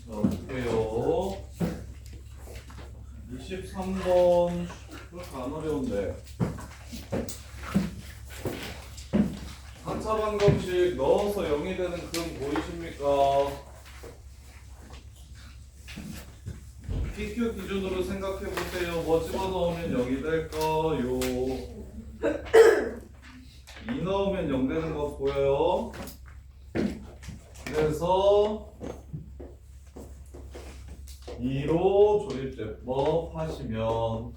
볼게요. 23번 그렇게 안 어려운데 하차방정식 넣어서 0이 되는 그림 보이십니까? PQ 기준으로 생각해 보세요. 뭐 집어넣으면 0이 될까요? 2 넣으면 0 되는 거 보여요? 그래서 2로 조립제법 하시면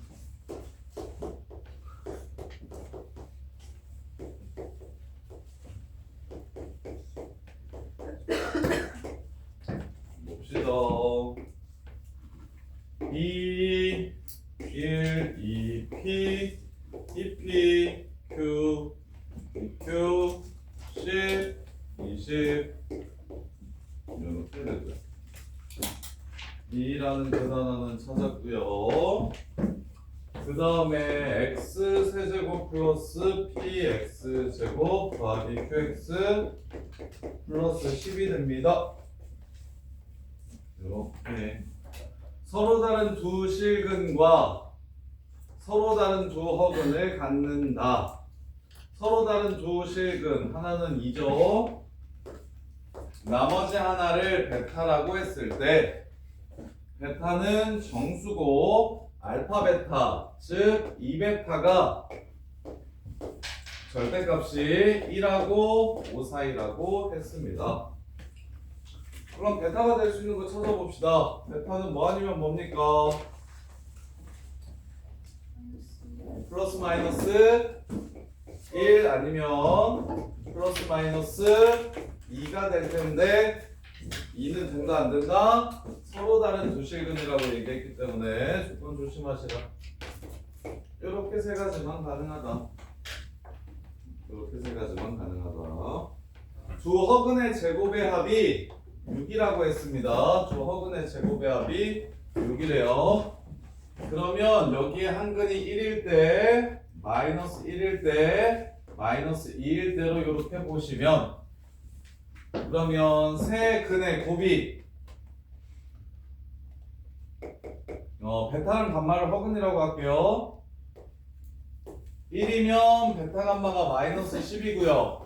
봅시다. 2, 1, 2, P, 2P, Q, Q, 10, 20 이렇게 되죠. 2라는 계산하는 찾았고요. 그 다음에 x 세제곱 플러스 px 제곱 더하기 qx 플러스 10이 됩니다. 이렇게 서로 다른 두 실근과 서로 다른 두 허근을 갖는다. 서로 다른 두 실근 하나는 2죠. 나머지 하나를 베타라고 했을 때 베타는 정수고 알파 베타 즉 2베타가 절대값이 1하고 5 사이라고 했습니다. 그럼 베타가 될 수 있는 거 찾아봅시다. 베타는 뭐 아니면 뭡니까? 플러스 마이너스 1 아니면 플러스 마이너스 2가 될 텐데 2는 된다 안 된다? 서로 다른 두 실근이라고 얘기했기 때문에 조건 조심하시라. 이렇게 세 가지만 가능하다. 이렇게 세 가지만 가능하다. 두 허근의 제곱의 합이 6이라고 했습니다. 두 허근의 제곱의 합이 6이래요. 그러면 여기에 한 근이 1일 때, 마이너스 1일 때, 마이너스 2일 때로 이렇게 보시면 그러면 세 근의 곱이 베타는 감마를 허근이라고 할게요. 1이면 베타 감마가 마이너스 10이고요.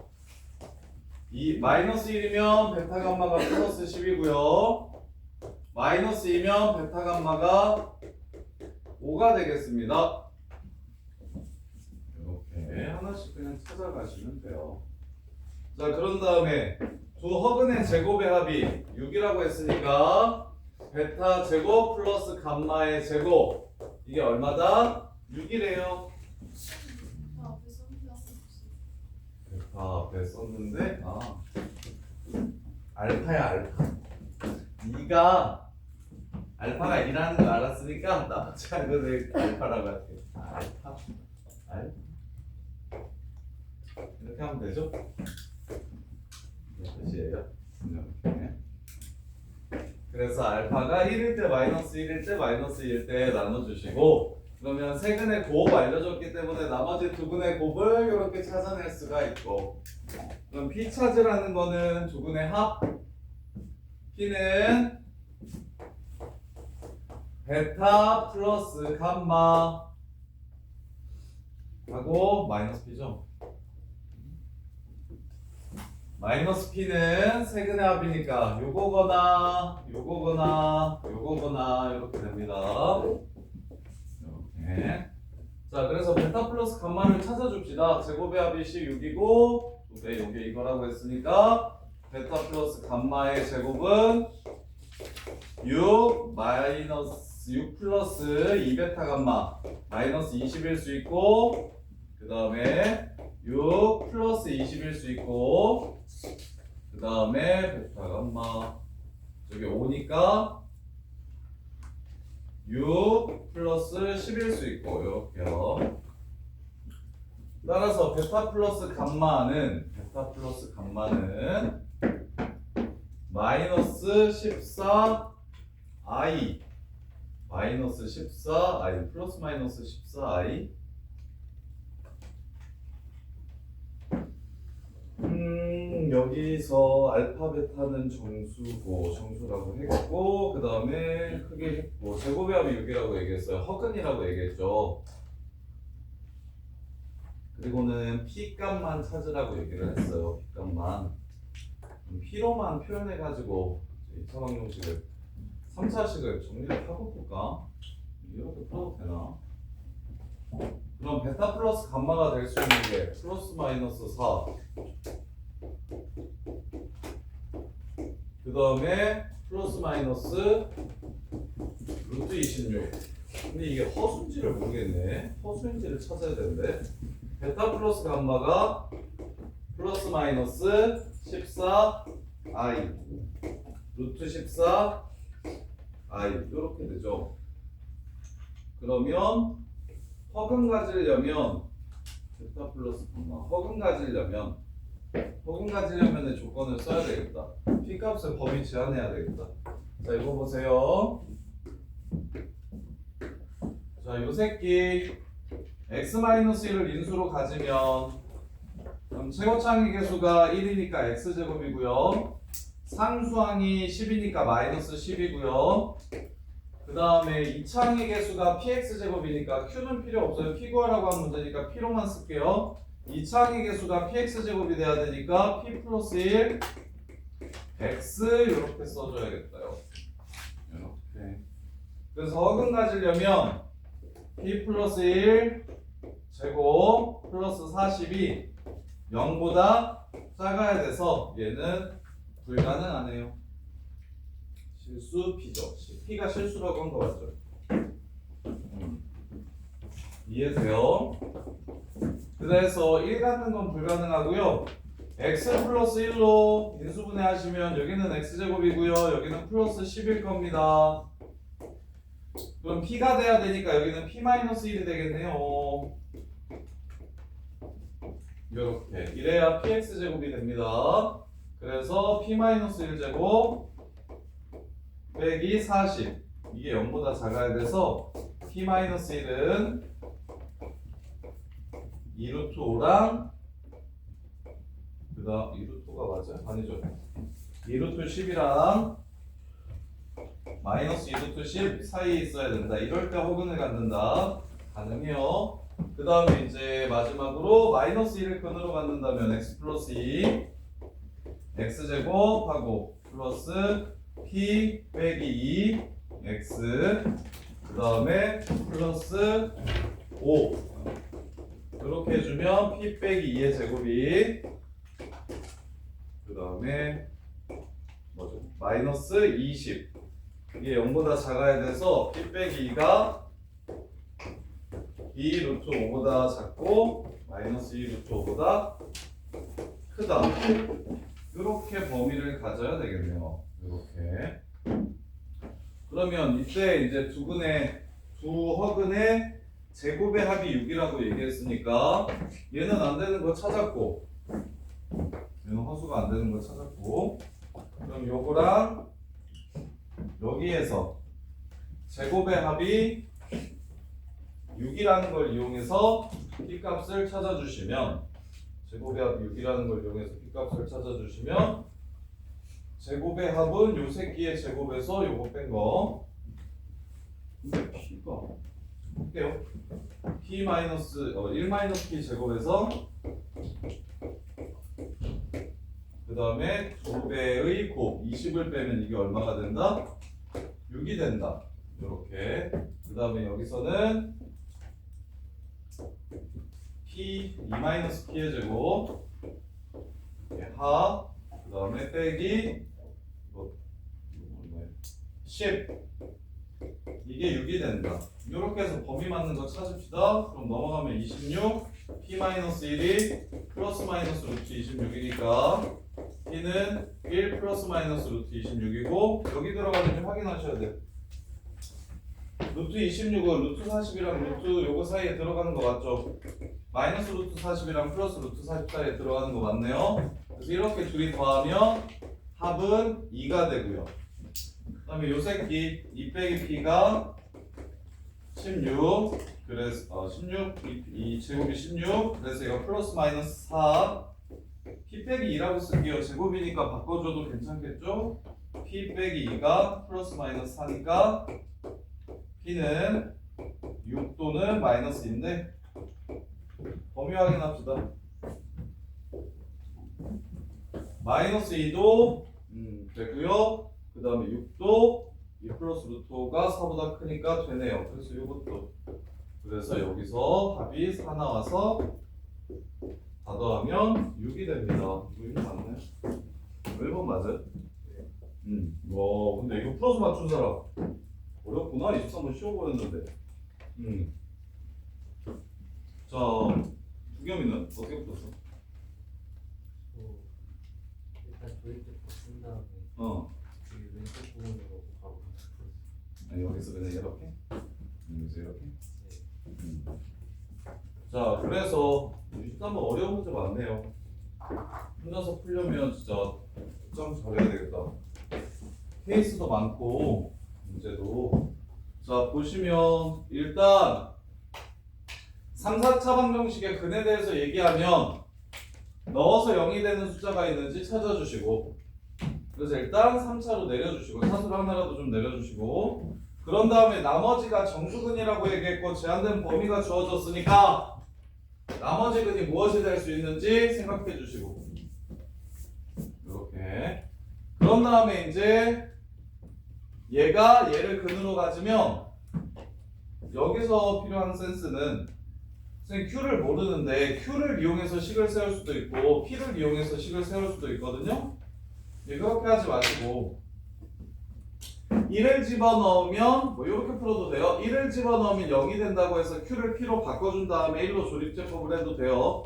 마이너스 1이면 베타 감마가 플러스 10이고요. 마이너스 2면 베타 감마가 5가 되겠습니다. 이렇게 하나씩 그냥 찾아가시면 돼요. 자, 그런 다음에 두 허근의 제곱의 합이 6이라고 했으니까 베타 제곱 플러스 감마의 제곱 이게 얼마다? 6이래요. 앞에 썼는데 알파야 알파. 네가 알파가 1하는 거 알았으니까 나머지 한 거를 알파라고 할게요. 알파 이렇게 하면 되죠? 끝이에요. 이렇게. 그래서 알파가 1일 때 마이너스 1일 때 마이너스 1일 때 나눠주시고 그러면 세 근의 곱 알려줬기 때문에 나머지 두 근의 곱을 이렇게 찾아낼 수가 있고 그럼 P 찾으라는 거는 두 근의 합 P는 베타 플러스 감마 하고 마이너스 P죠. 마이너스 P는 세 근의 합이니까 요거거나 요거거나 요거거나 이렇게 됩니다. 이렇게. 자, 그래서 베타 플러스 감마를 찾아줍시다. 제곱의 합이 16이고 네, 요게 이거라고 했으니까 베타 플러스 감마의 제곱은 6 마이너스 6 플러스 2베타 감마 마이너스 20일 수 있고 그 다음에 6 플러스 20일 수 있고 그 다음에 베타 감마 저기 5니까 6 플러스 10일 수 있고 이렇게요. 따라서 베타 플러스 감마는 마이너스 14 i 마이너스 14i 플러스 마이너스 14i 여기서 알파 베타는 정수라고 했고 그 다음에 크게 했고 제곱의 합이 6이라고 얘기했어요. 허근이라고 얘기했죠. 그리고는 p 값만 찾으라고 얘기를 했어요. p 값만 p로만 표현해가지고 2차 방정식을 3차식을 정리를 하고 볼까? 이렇게 풀어도 되나? 그럼 베타 플러스 감마가 될 수 있는 게 플러스 마이너스 4 그 다음에 플러스 마이너스 루트 26 근데 이게 허수인지를 모르겠네. 허수인지를 찾아야 되는데 베타 플러스 감마가 플러스 마이너스 14i 루트 14i 이렇게 되죠. 그러면 허근 가지려면 베타 플러스 감마 허근 가지려면 조건을 써야 되겠다. p 값을 범위 제한해야 되겠다. 자 이거 보세요. 자 요 새끼 x-1을 인수로 가지면 그럼 최고차항의 개수가 1이니까 x제곱이고요. 상수항이 10이니까 마이너스 10이고요. 그 다음에 2차항의 개수가 px제곱이니까 q는 필요 없어요. p 구하라고 한 문제니까 p로만 쓸게요. 2차항의 개수가 px제곱이 돼야 되니까 p 플러스 1 x 이렇게 써줘야겠다요. 이렇게. 그래서 허근 가지려면 p 플러스 1 제곱 플러스 40이 0보다 작아야 돼서 얘는 불가능하네요. 실수 p죠. p가 실수라고 한 거 맞죠? 이해돼요? 그래서 1 갖는 건 불가능하고요. x 플러스 1로 인수분해 하시면 여기는 x제곱이고요. 여기는 플러스 10일 겁니다. 그럼 p가 돼야 되니까 여기는 p-1이 되겠네요. 이렇게 이래야 px제곱이 됩니다. 그래서 p-1제곱 빼기 40 이게 0보다 작아야 돼서 p-1은 2루트 5랑 그 다음 2루트가 맞아요? 아니죠. 2루트 10이랑 마이너스 2루트 10 사이에 있어야 된다. 이럴 때 허근을 갖는다. 가능해요. 그 다음에 이제 마지막으로 마이너스 1을 근으로 갖는다면 x 플러스 2 x제곱하고 플러스 p 빼기 2 x 그 다음에 플러스 5 이렇게 해주면 p 빼기 2의 제곱이 그 다음에 뭐죠? 마이너스 20 이게 0보다 작아야 돼서 p 빼기 2가 2 루트 5보다 작고 마이너스 2 루트 5보다 크다. 이렇게 범위를 가져야 되겠네요. 이렇게. 그러면 이때 이제 두 허근의 제곱의 합이 6이라고 얘기했으니까 얘는 안 되는 거 찾았고 얘는 허수가 안 되는 거 찾았고 그럼 요거랑 여기에서 제곱의 합이 6이라는 걸 이용해서 p값을 찾아주시면 제곱의 합이 6이라는 걸 이용해서 p값을 찾아주시면 제곱의 합은 요 새끼의 제곱에서 요거 뺀 거 근데 p가 할게요. p 마이너스 1 마이너스 p 제곱에서 그 다음에 2배의 곱 20을 빼면 이게 얼마가 된다? 6이 된다. 이렇게 그 다음에 여기서는 p 2-p의 제곱 하 그 다음에 빼기 10 이게 6이 된다. 이렇게 해서 범위 맞는 거 찾읍시다. 그럼 넘어가면 26 p-1이 플러스 마이너스 루트 26이니까 p는 1 플러스 마이너스 루트 26이고 여기 들어가는지 확인하셔야 돼요. 루트 26은 루트 40이랑 루트 요거 사이에 들어가는 거 맞죠? 마이너스 루트 40이랑 플러스 루트 40 사이에 들어가는 거 맞네요. 그래서 이렇게 둘이 더하면 합은 2가 되고요. 그 다음에 요 새끼 2 빼기 p가 16 그래서 16 이 제곱이 16 그래서 이거 플러스 마이너스 4 p 빼기 2라고 쓸게요. 제곱이니까 바꿔줘도 괜찮겠죠? p 빼기 2가 플러스 마이너스 4니까 p는 6 또는 마이너스 2인데 범위 확인합시다. 마이너스 2도 되고요. 그 다음에 6도 2 플러스 루트 5가 4보다 크니까 되네요. 그래서 이것도 그래서 여기서 답이 4 나와서 다 더하면 6이 됩니다. 이거 맞네. 1번 맞아요? 와 근데 이거 풀어서 맞춘 사람 어렵구나. 23번 쉬워 보였는데. 자 두겸이는 어떻게 풀었어? 일단 조이쪽 쓴 다음에 이 왼쪽 부분으로 바로 풀었어요. 아, 여기서 그냥 이렇게? 여기서 이렇게? 네. 자 그래서 23번 어려운 문제 많네요. 혼자서 풀려면 진짜 좀 잘해야 되겠다. 케이스도 많고 문제도. 자 보시면 일단 3, 4차 방정식의 근에 대해서 얘기하면 넣어서 0이 되는 숫자가 있는지 찾아주시고 그래서 일단 3차로 내려주시고 사수를 하나라도 좀 내려주시고 그런 다음에 나머지가 정수근이라고 얘기했고 제한된 범위가 주어졌으니까 나머지 근이 무엇이 될 수 있는지 생각해 주시고 이렇게 그런 다음에 이제 얘가 얘를 근으로 가지면 여기서 필요한 센스는 선생님 Q를 모르는데 Q를 이용해서 식을 세울 수도 있고 P를 이용해서 식을 세울 수도 있거든요. 그렇게 하지 마시고 1을 집어넣으면 뭐 이렇게 풀어도 돼요. 1을 집어넣으면 0이 된다고 해서 Q를 P로 바꿔준 다음에 1로 조립제법을 해도 돼요.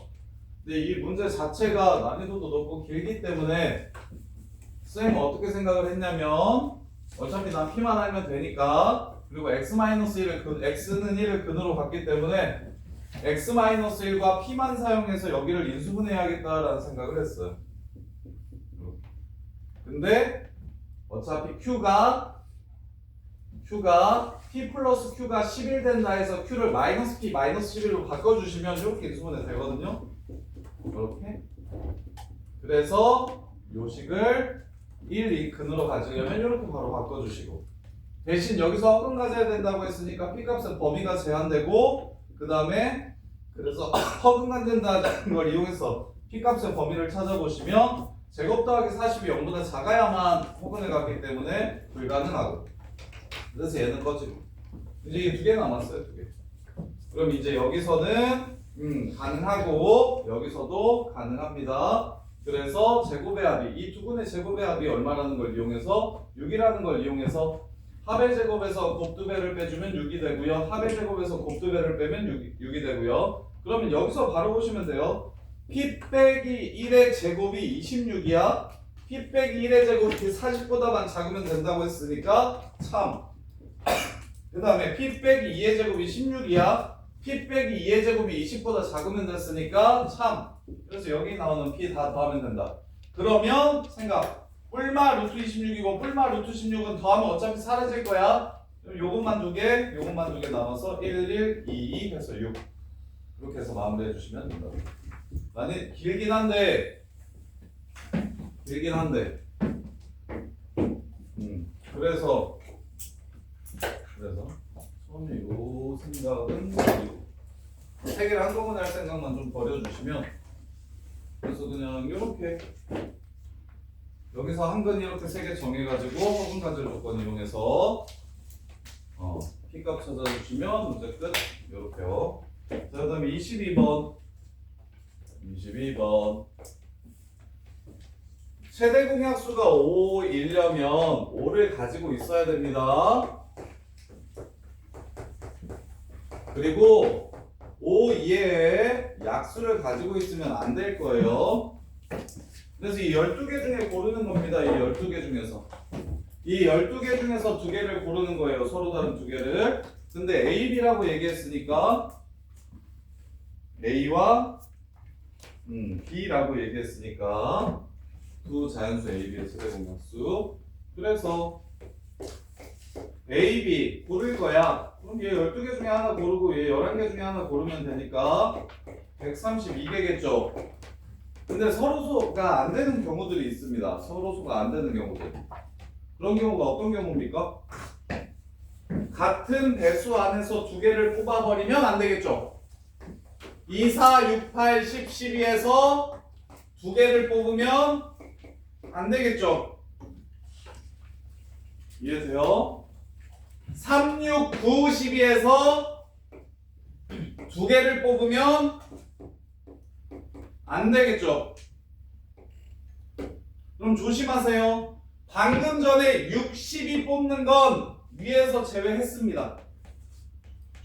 근데 이 문제 자체가 난이도도 높고 길기 때문에 선생님은 어떻게 생각을 했냐면 어차피 난 P만 알면 되니까 그리고 X-1을 X는 1을 근으로 갔기 때문에 X-1과 P만 사용해서 여기를 인수분해해야겠다라는 생각을 했어요. 근데 어차피 Q가 P 플러스 Q가 11 된다 해서 Q를 마이너스 P 마이너스 11로 바꿔주시면 이렇게 인수분해 되거든요. 이렇게. 그래서 요 식을 1, 2 근으로 가지려면 이렇게 바로 바꿔주시고 대신 여기서 허근 가져야 된다고 했으니까 P 값은 범위가 제한되고 그 다음에 그래서 허근 가진다는 걸 이용해서 P 값의 범위를 찾아보시면 제곱 더하기 40이 0보다 작아야만 허근에 갔기 때문에 불가능하고 그래서 얘는 꺼지고 이제 이 두 개 남았어요. 두 개. 그럼 이제 여기서는 가능하고 여기서도 가능합니다. 그래서 제곱의 합이 이 두 분의 제곱의 합이 얼마라는 걸 이용해서 6이라는 걸 이용해서 합의 제곱에서 곱 2배를 빼주면 6이 되고요. 합의 제곱에서 곱 2배를 빼면 6이 되고요. 그러면 여기서 바로 보시면 돼요. P 빼기 1의 제곱이 26이야. P 빼기 1의 제곱이 40보다만 작으면 된다고 했으니까 참. 그 다음에 P 빼기 2의 제곱이 16이야. P 빼기 2의 제곱이 20보다 작으면 됐으니까 참. 그래서 여기 나오는 P 다 더하면 된다. 그러면 생각. 뿔마 루트 26이고 뿔마 루트 16은 더하면 어차피 사라질 거야. 그럼 요것만 두 개, 요것만 두 개 남아서 1, 1, 2, 2 해서 6. 이렇게 해서 마무리해 주시면 된다. 많이 길긴 한데 그래서 처음에 요 생각은 버리고 세 개를 한꺼번에 할 생각만 좀 버려주시면 그래서 그냥 이렇게 여기서 한 근 이렇게 세 개 정해가지고 허근 가질 조건 이용해서 P값 찾아주시면 문제 끝. 이렇게요. 자, 그 다음에 22번 최대 공약수가 5이려면 5를 가지고 있어야 됩니다. 그리고 5 이외에 약수를 가지고 있으면 안 될 거예요. 그래서 이 12개 중에 고르는 겁니다. 이 12개 중에서. 이 12개 중에서 두 개를 고르는 거예요. 서로 다른 두 개를. 근데 A, B라고 얘기했으니까 A와 B라고 얘기했으니까 두 자연수 A, B의 최대 공약수. 그래서 A, B 고를 거야. 그럼 얘 12개 중에 하나 고르고 얘 11개 중에 하나 고르면 되니까 132개겠죠. 근데 서로소가 안 되는 경우들이 있습니다. 서로소가 안 되는 경우들. 그런 경우가 어떤 경우입니까? 같은 배수 안에서 두 개를 뽑아버리면 안 되겠죠. 2, 4, 6, 8, 10, 12에서 두 개를 뽑으면 안 되겠죠. 이해돼요? 3, 6, 9, 12에서 두 개를 뽑으면 안 되겠죠. 그럼 조심하세요. 방금 전에 6, 12 뽑는 건 위에서 제외했습니다.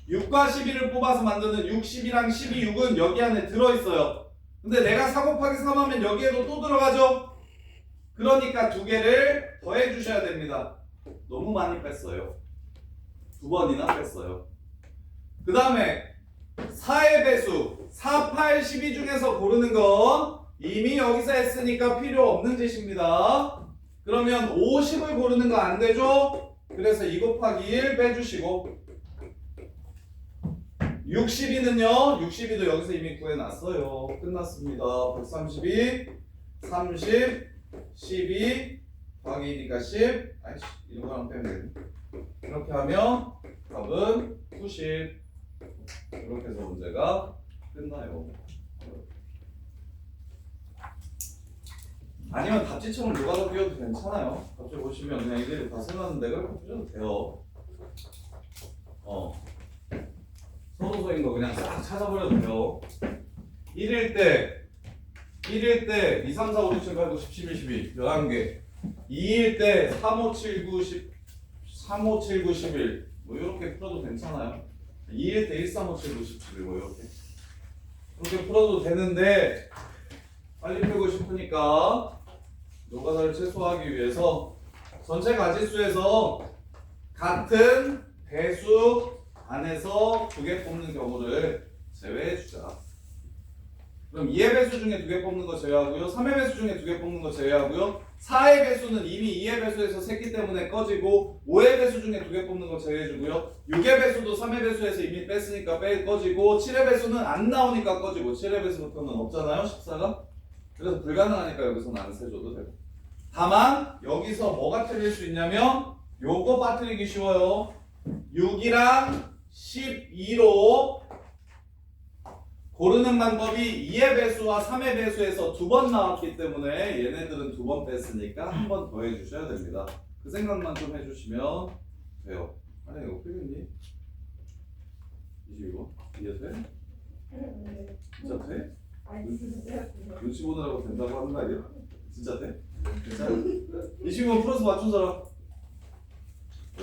6과 12를 뽑아서 만드는 6, 10이랑 12, 6은 여기 안에 들어있어요. 근데 내가 4 곱하기 3 하면 여기에도 또 들어가죠? 그러니까 두 개를 더해 주셔야 됩니다. 너무 많이 뺐어요. 두 번이나 뺐어요. 그 다음에 4의 배수 4, 8, 12 중에서 고르는 건 이미 여기서 했으니까 필요 없는 짓입니다. 그러면 50을 고르는 거 안 되죠? 그래서 2 곱하기 1 빼주시고 62는요 62도 여기서 이미 구해놨어요. 끝났습니다. 132 30 12 더하기 2니까 10 아이씨 이런 거랑 빼면 되겠네. 이렇게 하면 답은 90. 이렇게 해서 문제가 끝나요. 아니면 답지처럼 누가더 끼워도 괜찮아요. 답지 보시면 그냥 이게 다 써놨는데 그렇게 끼워도 돼요. 서로소인 거 그냥 싹 찾아버려도 돼요. 1일 때 2, 3, 4, 5, 6, 7, 8, 9, 10, 11, 12 11개 2일 때 3, 5, 7, 9, 10 3, 5, 7, 9, 11 뭐 이렇게 풀어도 괜찮아요. 2일 때 1, 3, 5, 7, 9, 10, 11 뭐 이렇게 풀어도 되는데 빨리 풀고 싶으니까 노가다를 최소화하기 위해서 전체 가지수에서 같은 배수 안에서 두 개 뽑는 경우를 제외해 주자. 그럼 2의 배수 중에 두 개 뽑는 거 제외하고요. 3의 배수 중에 두 개 뽑는 거 제외하고요. 4의 배수는 이미 2의 배수에서 샜기 때문에 꺼지고 5의 배수 중에 두 개 뽑는 거 제외해주고요. 6의 배수도 3의 배수에서 이미 뺐으니까 꺼지고 7의 배수는 안 나오니까 꺼지고 7의 배수부터는 없잖아요. 14가. 그래서 불가능하니까 여기서는 안 세줘도 되고. 다만 여기서 뭐가 틀릴 수 있냐면 요거 빠뜨리기 쉬워요. 6이랑 12로 고르는 방법이 2의 배수와 3의 배수에서 두 번 나왔기 때문에 얘네들은 두 번 뺐으니까 한 번 더 해주셔야 됩니다. 그 생각만 좀 해주시면 돼요. 아니 이거 풀겠니? 22번? 이해 돼? 진짜 돼? 눈치 보느라고 된다고 하는 거 아니야? 진짜 돼? 괜찮아? 22번 풀어서 맞춘 사람?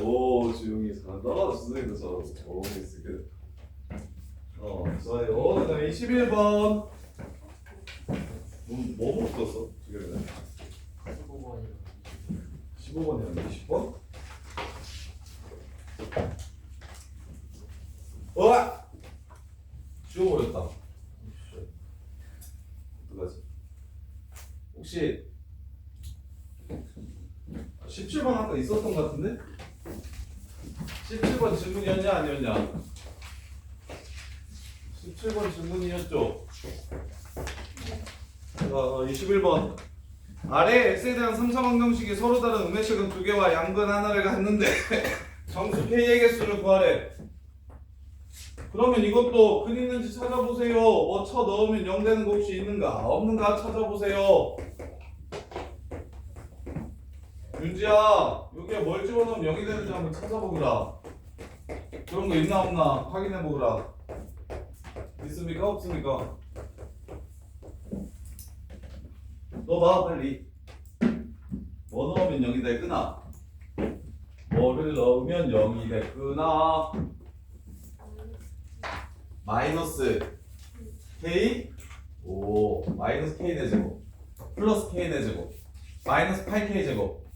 오 주용이 잘한다. 선생님도 잘하고. 오 미스크. 좋아요. 그 다음에 21번. 뭐 풀었어? 두 개는? 15번이랑 20번? 지워버렸다. 어떡하지? 혹시 17번 아까 있었던 것 같은데? 17번 질문이었냐 아니었냐? 17번 질문이었죠? 자, 21번 아래 x에 대한 3차 방정식이 서로 다른 음의식은 두 개와 양근 하나를 갖는데 정수 k의 개수를 구하래. 그러면 이것도 근 있는지 찾아보세요. 뭐 쳐 넣으면 0 되는 거 혹시 있는가? 없는가 찾아보세요. 윤지야 여기에 뭘 집어넣으면 0이 되는지 한번 찾아보거라. 그런 거 있나 없나 확인해보거라. 있습니까? 없습니까? 넣어봐 빨리. 뭐 넣으면 0이 되구나. 뭐를 넣으면 0이 되구나. 마이너스 k 마이너스 k의 제곱 플러스 k의 제곱 마이너스 8k 제곱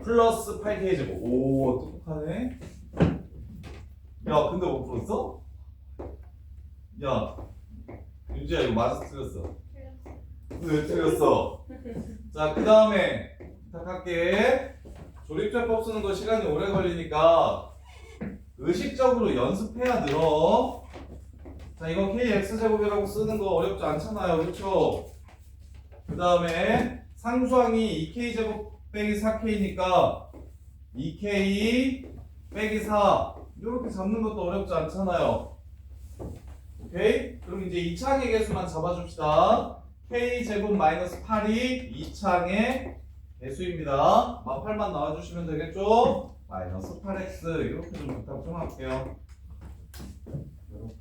플러스 8k 제곱. 똑똑하네. 야 근데 뭐 풀었어? 야 윤지야 이거 맞아 틀렸어? 근데 왜 틀렸어? 자 그 다음에 부탁할게. 조립제법 쓰는 거 시간이 오래 걸리니까 의식적으로 연습해야 늘어. 자, 이거 kx제곱이라고 쓰는 거 어렵지 않잖아요. 그렇죠? 그 다음에 상수항이 2k제곱 빼기 4k니까 2k 빼기 4 이렇게 잡는 것도 어렵지 않잖아요. 오케이? 그럼 이제 2차항의 개수만 잡아줍시다. k제곱 마이너스 8이 2차항의 개수입니다. 마팔만 나와주시면 되겠죠? 마이너스 8x 이렇게 좀 부탁 좀 할게요. 이렇게.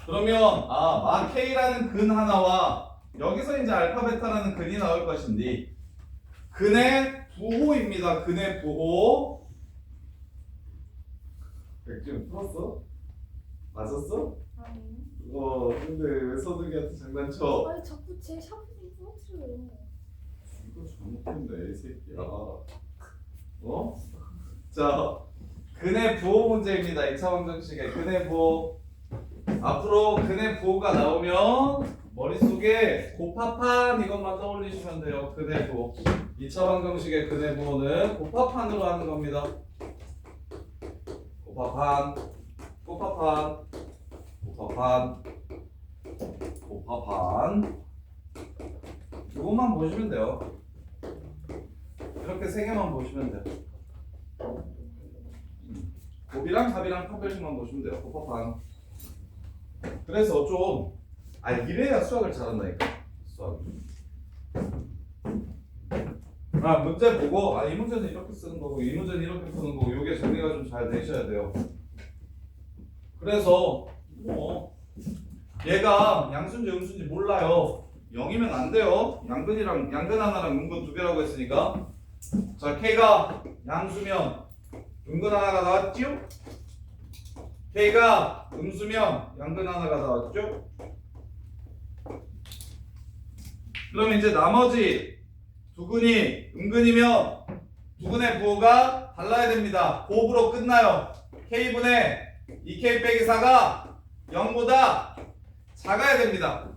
그러면 마 k라는 근 하나와 여기서 이제 알파 베타라는 근이 나올 것인데 근의 부호입니다. 근의 부호. 백지훈 풀었어? 맞았어? 아니. 근데 왜 서득이한테 장난쳐? 아니 자꾸 제 샤프를 부러뜨려요. 이거 잘못했네 이 새끼야. 자, 근의 부호 문제입니다. 2차 방정식의 근의 부호. 앞으로 근의 부호가 나오면 머릿속에 곱합한 이것만 떠올리시면 돼요. 근의 부호. 2차 방정식의 근의 부호는 곱합한으로 하는 겁니다. 곱합한, 곱합한, 곱합한, 곱합한. 이것만 보시면 돼요. 이렇게 세 개만 보시면 돼요. 곱이랑 답이랑 판별식만 보시면 돼요. 곱합한. 그래서 좀 이래야 수학을 잘한다니까. 수학. 문제 보고 이 문제는 이렇게 쓰는 거고 이 문제는 이렇게 푸는 거고 이게 정리가 좀 잘 되셔야 돼요. 그래서 얘가 양수인지 음수인지 몰라요. 0이면 안 돼요. 양근 하나랑 음근 두 개라고 했으니까. 자, k가 양수면 음근 하나가 나왔죠? k가 음수면 양근 하나가 나왔죠? 그럼 이제 나머지 두 근이 음근이면 두 근의 부호가 달라야 됩니다. 곱으로 끝나요. k분의 2k 빼기 4가 0보다 작아야 됩니다.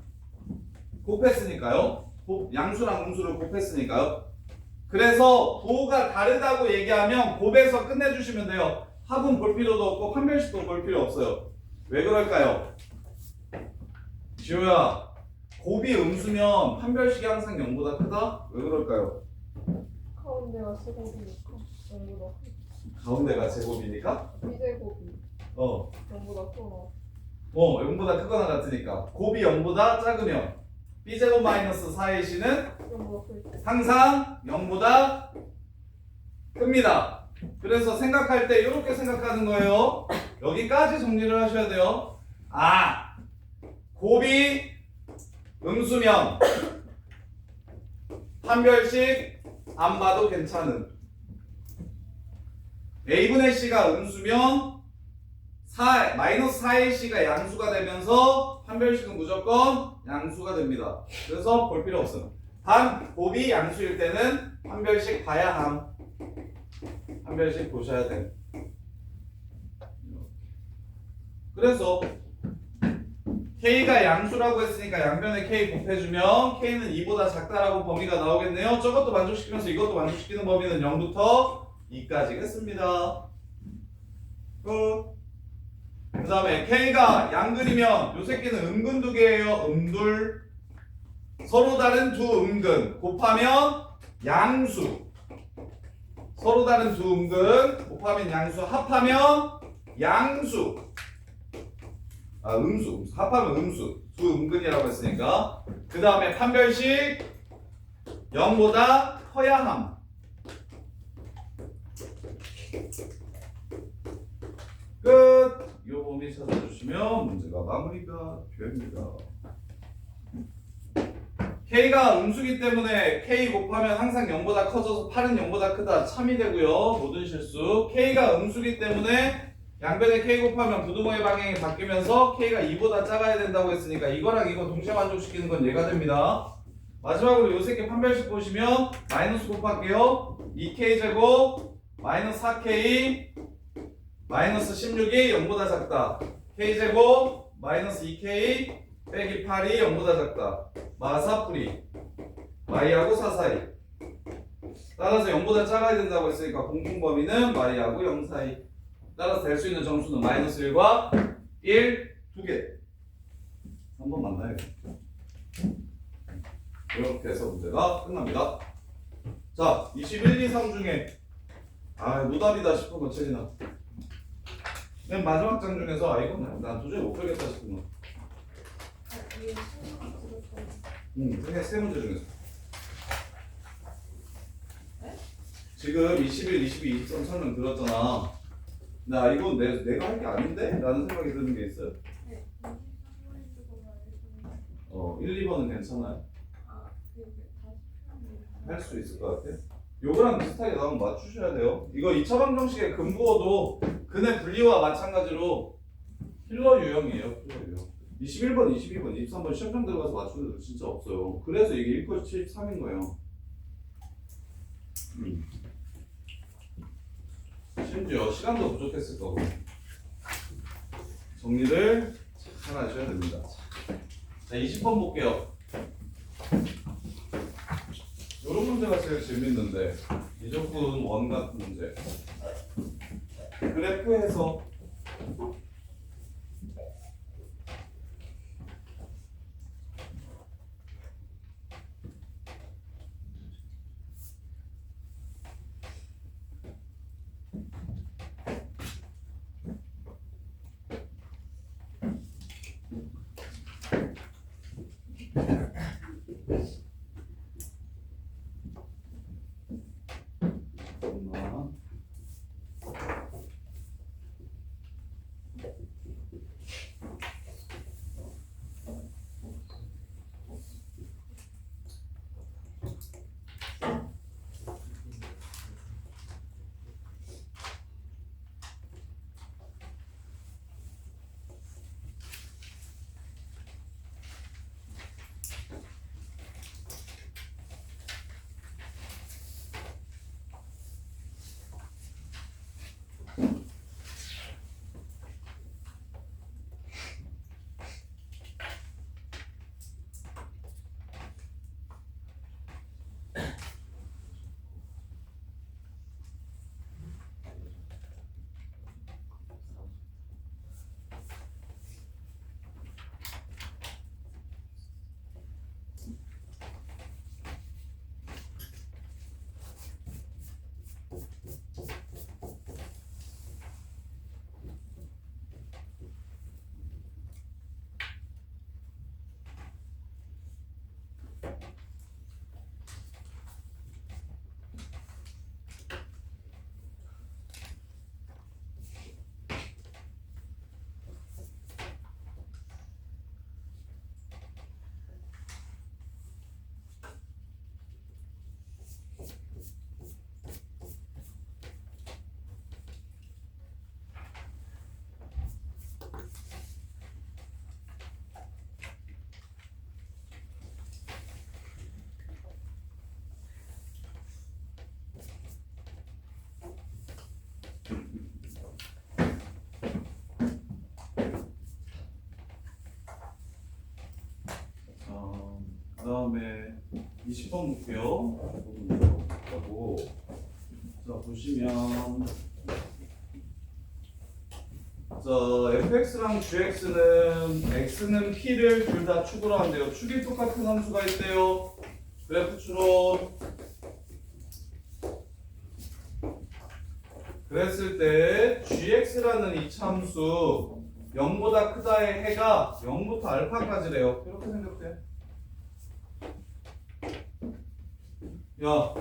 곱했으니까요. 양수랑 음수를 곱했으니까요. 그래서 부호가 다르다고 얘기하면 곱에서 끝내주시면 돼요. 합은 볼 필요도 없고 판별식도 볼 필요 없어요. 왜 그럴까요? 지호야, 곱이 음수면 판별식이 항상 0보다 크다? 왜 그럴까요? 가운데가 제곱이니까 영보다 가운데가 제곱이니까? 비제곱이 어. 영보다 커. 0보다 크거나 같으니까. 곱이 0보다 작으면 b제곱 마이너스 4의 c는 영보다 클 때. 항상 0보다 큽니다. 그래서 생각할 때 이렇게 생각하는 거예요. 여기까지 정리를 하셔야 돼요. 곱이 음수면 판별식 안 봐도 괜찮은 a분의 c가 음수면 마이너스 4의 c가 양수가 되면서 판별식은 무조건 양수가 됩니다. 그래서 볼 필요 없음. 단 곱이 양수일 때는 판별식 봐야 함. 판별식 보셔야 돼. 그래서 k가 양수라고 했으니까 양변에 k 곱해주면 k는 2보다 작다라고 범위가 나오겠네요. 저것도 만족시키면서 이것도 만족시키는 범위는 0부터 2까지겠습니다. 끝. 그 다음에 k가 양근이면 요 새끼는 음근 두 개예요. 음둘. 서로 다른 두 음근 곱하면 양수. 서로 다른 두 음근 곱하면 양수. 합하면 양수. 음수. 합하면 음수. 두 음근이라고 했으니까. 그 다음에 판별식 0보다 커야 함. 끝. 이 범위 찾아주시면 문제가 마무리가 됩니다. k가 음수기 때문에 k 곱하면 항상 0보다 커져서 8은 0보다 크다 참이 되고요. 모든 실수. k가 음수기 때문에 양변에 k 곱하면 부등호의 방향이 바뀌면서 k가 2보다 작아야 된다고 했으니까 이거랑 이거 동시에 만족시키는 건 얘가 됩니다. 마지막으로 요 새끼 판별식 보시면 마이너스 곱할게요. 2k 제곱 마이너스 4k 마이너스 16이 0보다 작다. k제곱 마이너스 2k 빼기 8이 0보다 작다. 마사풀이 y하고 4 사이. 따라서 0보다 작아야 된다고 했으니까 공통범위는 y하고 0 사이. 따라서 될 수 있는 정수는 마이너스 1과 1, 두 개. 한번 만나요. 이렇게 해서 문제가 끝납니다. 자, 21, 2, 3 중에 노답이다 싶은 거 책이나. 맨 마지막 장 중에서 이건 난 도저히 못 풀겠다 싶은 거. 위에 신호가 찍었던. 그게 세 문제 중에서. 네? 지금 21, 22, 23 설명 들었잖아. 나 이건 내가 할 게 아닌데? 라는 생각이 드는 게 있어요. 네. 23번에 주고 말했는데. 1, 2번은 괜찮아요. 여기 다시 표현을. 할 수 있을 것 같아. 요거랑 비슷하게 나오면 맞추셔야 돼요. 이거 2차 방정식의 근부어도 근의 분리와 마찬가지로 힐러 유형이에요. 힐러 유형. 21번, 22번, 23번 시험장 들어가서 맞추는 애들 진짜 없어요. 그래서 이게 1-73인 거예요. 심지어 시간도 부족했을 거고. 정리를 잘 하셔야 됩니다. 자, 20번 볼게요. 이런 문제가 제일 재밌는데 미적분 원 같은 문제. 그래프에서 그다음에 20번 볼게요. 하고 자 보시면 자 fx랑 gx는 x는 p를 둘 다 축으로 한대요. 축이 똑같은 함수가 있대요. 그래프 추론. 그랬을 때 gx라는 이차함수 0보다 크다의 해가 0부터 알파까지래요. 이렇게 생각돼. 야,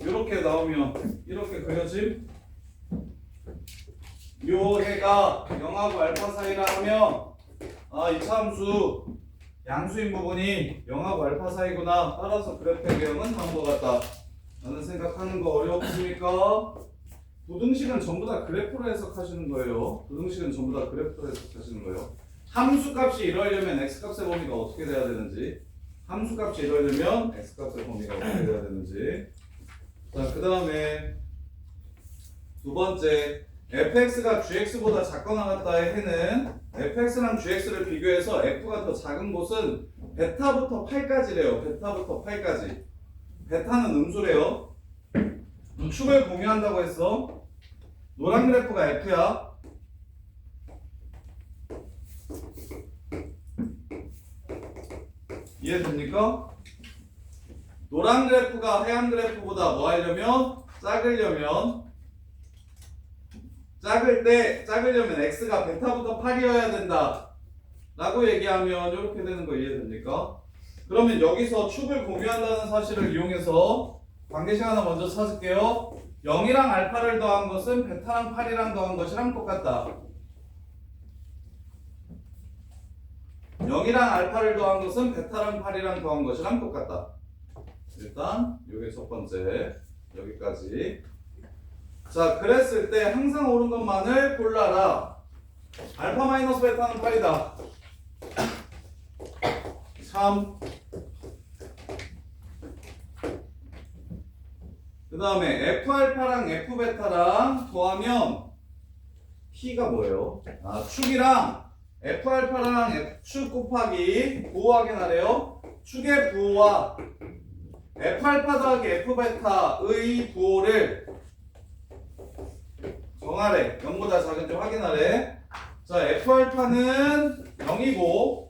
이렇게 나오면 이렇게 그려짐. 요 해가 0하고 알파 사이라 하면 이차함수 양수인 부분이 0하고 알파 사이구나. 따라서 그래프의 개형은 다음과 같다 라는 생각하는 거 어렵습니까? 부등식은 전부 다 그래프로 해석하시는 거예요. 부등식은 전부 다 그래프로 해석하시는 거예요. 함수값이 이러려면 x값의 범위가 어떻게 돼야 되는지, 함수값이 이러려면 x값의 범위가 어떻게 돼야 되는지. 자, 그 다음에 두 번째, fx가 gx보다 작거나 같다의 해는 fx랑 gx를 비교해서 f가 더 작은 곳은 베타부터 8까지래요. 베타부터 8까지. 베타는 음수래요. 축을 공유한다고 했어. 노란 그래프가 F야. 이해됩니까? 노란 그래프가 하얀 그래프보다 뭐 하려면 작으려면 x가 베타부터 8이어야 된다 라고 얘기하면 이렇게 되는 거 이해됩니까? 그러면 여기서 축을 공유한다는 사실을 이용해서 관계식 하나 먼저 찾을게요. 0이랑 알파를 더한 것은 베타랑 8이랑 더한 것이랑 똑같다. 0이랑 알파를 더한 것은 베타랑 8이랑 더한 것이랑 똑같다. 일단 이게 첫 번째 여기까지. 자, 그랬을 때 항상 옳은 것만을 골라라. 알파 마이너스 베타는 8이다. 3. 그 다음에 F알파랑 F베타랑 더하면 P가 뭐예요? 아, 축이랑 F알파랑 F축 곱하기 부호 확인하래요. 축의 부호와 F알파 더하기 F베타의 부호를 정하래. 0보다 작은지 확인하래. 자, F알파는 0이고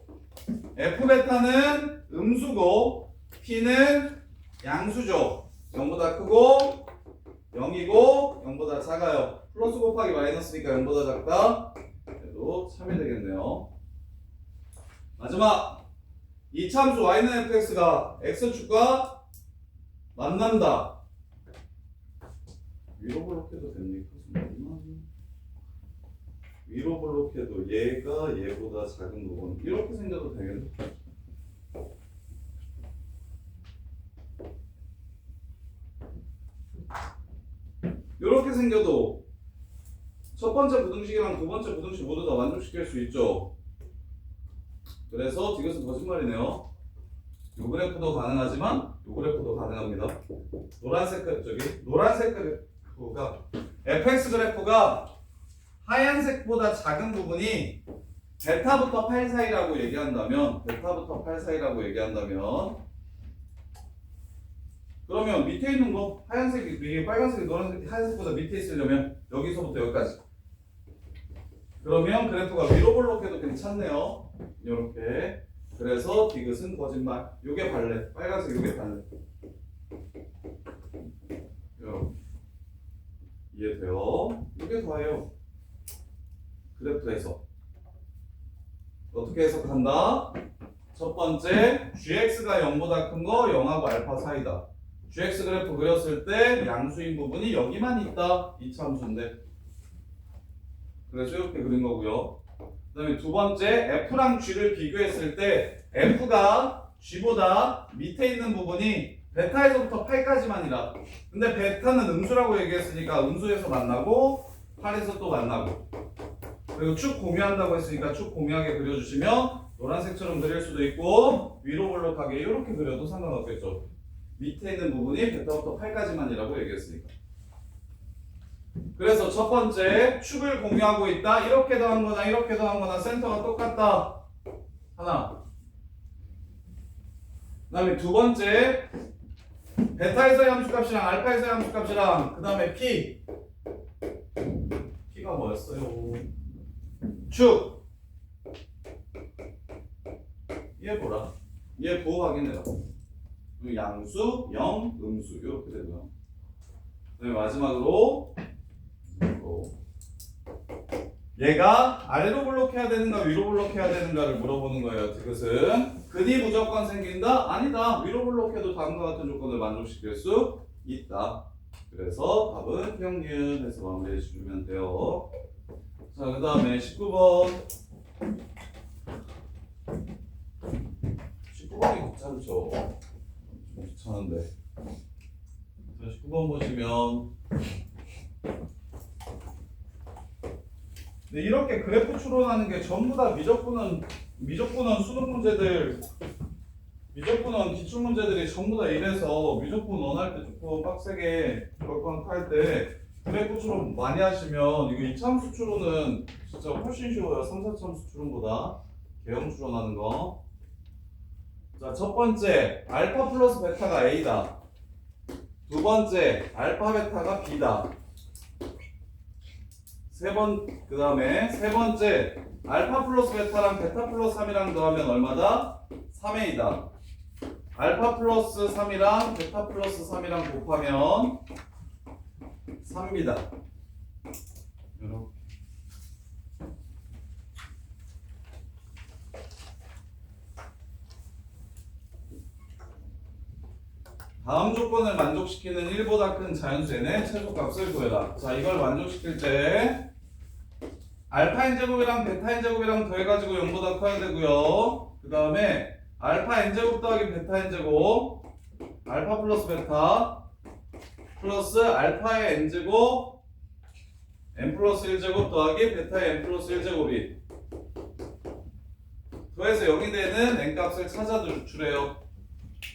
F베타는 음수고 P는 양수죠. 0보다 크고 0이고 0보다 작아요. 플러스 곱하기 마이너스니까 0보다 작다. 그래도 참이 되겠네요. 마지막 이참수 y는 fx가 x축과 만난다. 위로 블록해도 됩니까? 위로 블록해도 얘가 얘보다 작은 부분 이렇게 생겨도 되겠네. 이렇게 생겨도 첫 번째 부등식이랑 두 번째 부등식 모두 다 만족시킬 수 있죠. 그래서 이것은 거짓말이네요. 요 그래프도 가능하지만 요 그래프도 가능합니다. 노란색 그래프가 fx 그래프가 하얀색보다 작은 부분이 베타부터 8 사이라고 얘기한다면 그러면 밑에 있는 거 하얀색이 이게 빨간색이 노란색이 하얀색보다 밑에 있으려면 여기서부터 여기까지. 그러면 그래프가 위로 볼록해도 괜찮네요. 이렇게. 그래서 디귿은 거짓말. 요게 발레. 빨간색 요게 발레. 이렇게. 이해돼요? 이게 더해요. 그래프에서 어떻게 해석한다? 첫 번째 gx가 0보다 큰 거 0하고 알파 사이다. gx 그래프 그렸을 때 양수인 부분이 여기만 있다. 이차함수인데 그래서 이렇게 그린 거고요. 그 다음에 두 번째 f랑 g를 비교했을 때 f가 g보다 밑에 있는 부분이 베타에서부터 8까지만이라. 근데 베타는 음수라고 얘기했으니까 음수에서 만나고 8에서 또 만나고, 그리고 축 공유한다고 했으니까 축 공유하게 그려주시면 노란색처럼 그릴 수도 있고 위로 볼록하게 이렇게 그려도 상관없겠죠. 밑에 있는 부분이 베타부터 8까지만이라고 얘기했으니까. 그래서 첫 번째 축을 공유하고 있다. 이렇게 더한 거나 이렇게 더한 거나 센터가 똑같다. 하나. 그 다음에 두 번째 베타에서의 함수값이랑 알파에서의 함수값이랑 그 다음에 P가 뭐였어요? 축. 얘 보라. 얘 부호 확인해라. 양수, 영, 음수 이렇게 되고요. 그 다음에 마지막으로 얘가 아래로 블록해야 되는가 위로 블록해야 되는가를 물어보는 거예요. 그것은 근이 무조건 생긴다? 아니다. 위로 블록해도 다음과 같은 조건을 만족시킬 수 있다. 그래서 답은 평균 해서 마무리해 주시면 돼요. 자, 그 다음에 19번. 19번이 귀찮죠? 좀 귀찮은데. 자, 19번 보시면 네, 이렇게 그래프 추론하는 게 전부 다 미적분원 수능 문제들, 미적분원 기출 문제들이 전부 다 이래서 미적분 원할 때 조금 빡세게 결과한 할때 그래프 추론 많이 하시면 이거 2차함수 추론은 진짜 훨씬 쉬워요. 3, 4차함수 추론보다 개형 추론하는 거. 자, 첫 번째 알파 플러스 베타가 A다. 두 번째 알파 베타가 b다. 그 다음에 세 번째 알파 플러스 베타랑 베타 플러스 3이랑 더하면 얼마다? 3a다. 알파 플러스 3이랑 베타 플러스 3이랑 곱하면 3이다. 이렇게. 다음 조건을 만족시키는 1보다 큰 자연수의 최소값을 구해라. 자, 이걸 만족시킬 때 알파 n제곱이랑 베타 n제곱이랑 더해가지고 0보다 커야 되고요. 그 다음에 알파 n제곱 더하기 베타 n제곱 알파 플러스 베타 플러스 알파의 n제곱 n 플러스 1제곱 더하기 베타의 n 플러스 1제곱이 더해서 0이 되는 n값을 찾아 주래요.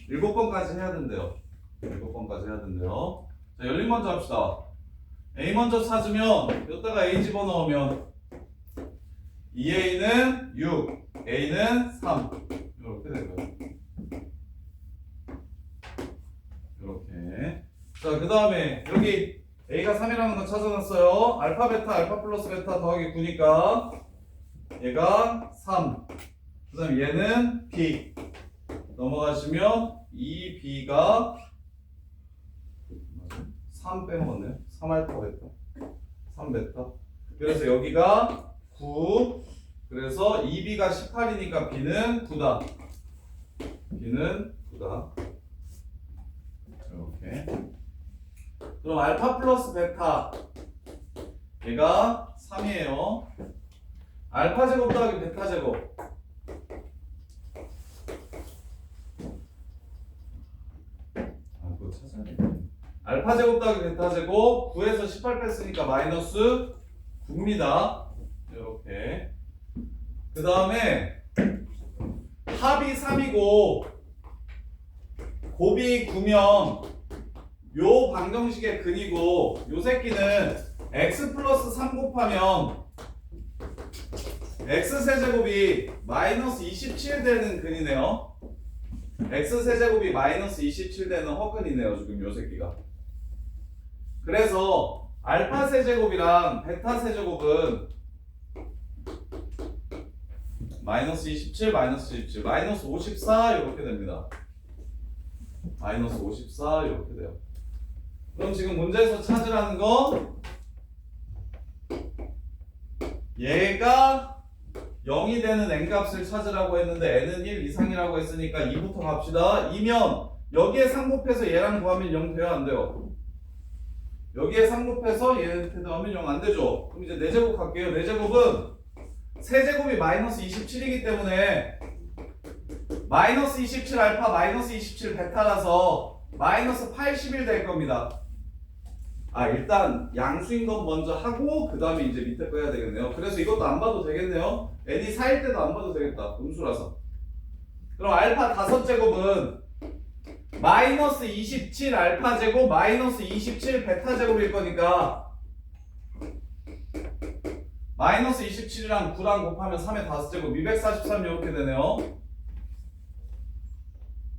7번까지 해야 된대요. 7번까지 해야 된대요. 자, 열림 먼저 합시다. A 먼저 찾으면 여기다가 A 집어넣으면 2A는 6, A는 3 이렇게 되고요. 이렇게. 자, 그 다음에 여기 A가 3이라는 거 찾아놨어요. 알파 베타 알파 플러스 베타 더하기 9니까 얘가 3. 그 다음에 얘는 B 넘어가시면 2B가 3 빼먹었네요. 3알파 베타 3베타. 그래서 여기가 9. 그래서 2B가 18이니까 B는 9다. B는 9다. 이렇게. 그럼 알파 플러스 베타 얘가 3이에요. 알파 제곱 더하기 베타 제곱 그거 찾아야겠네. 알파 제곱 더하기 베타 제곱 9에서 18 뺐으니까 마이너스 9입니다. 이렇게. 그 다음에 합이 3이고 곱이 9면 요 방정식의 근이고 요 새끼는 x 플러스 3 곱하면 x 세제곱이 마이너스 27 되는 근이네요. x 세제곱이 마이너스 27 되는 허근이네요. 지금 요 새끼가. 그래서 알파 세제곱이랑 베타 세제곱은 마이너스 27, 마이너스 27, 마이너스 54 이렇게 됩니다. 마이너스 54 이렇게 돼요. 그럼 지금 문제에서 찾으라는 건 얘가 0이 되는 n값을 찾으라고 했는데 n은 1 이상이라고 했으니까 2부터 갑시다. 2면 여기에 3 곱해서 얘랑 구하면 0 돼요? 안 돼요? 여기에 3 곱해서 얘한테 더하면 0 안 되죠? 그럼 이제 4제곱 할게요. 4제곱은 세제곱이 마이너스 27이기 때문에 마이너스 27 알파 마이너스 27 베타라서 마이너스 81 될 겁니다. 일단 양수인 건 먼저 하고 그 다음에 이제 밑에 거 해야 되겠네요. 그래서 이것도 안 봐도 되겠네요. n이 4일 때도 안 봐도 되겠다. 음수라서. 그럼 알파 5제곱은 마이너스 27 알파 제곱 마이너스 27 베타 제곱일 거니까 마이너스 27이랑 9랑 곱하면 3의 5제곱 243 이렇게 되네요.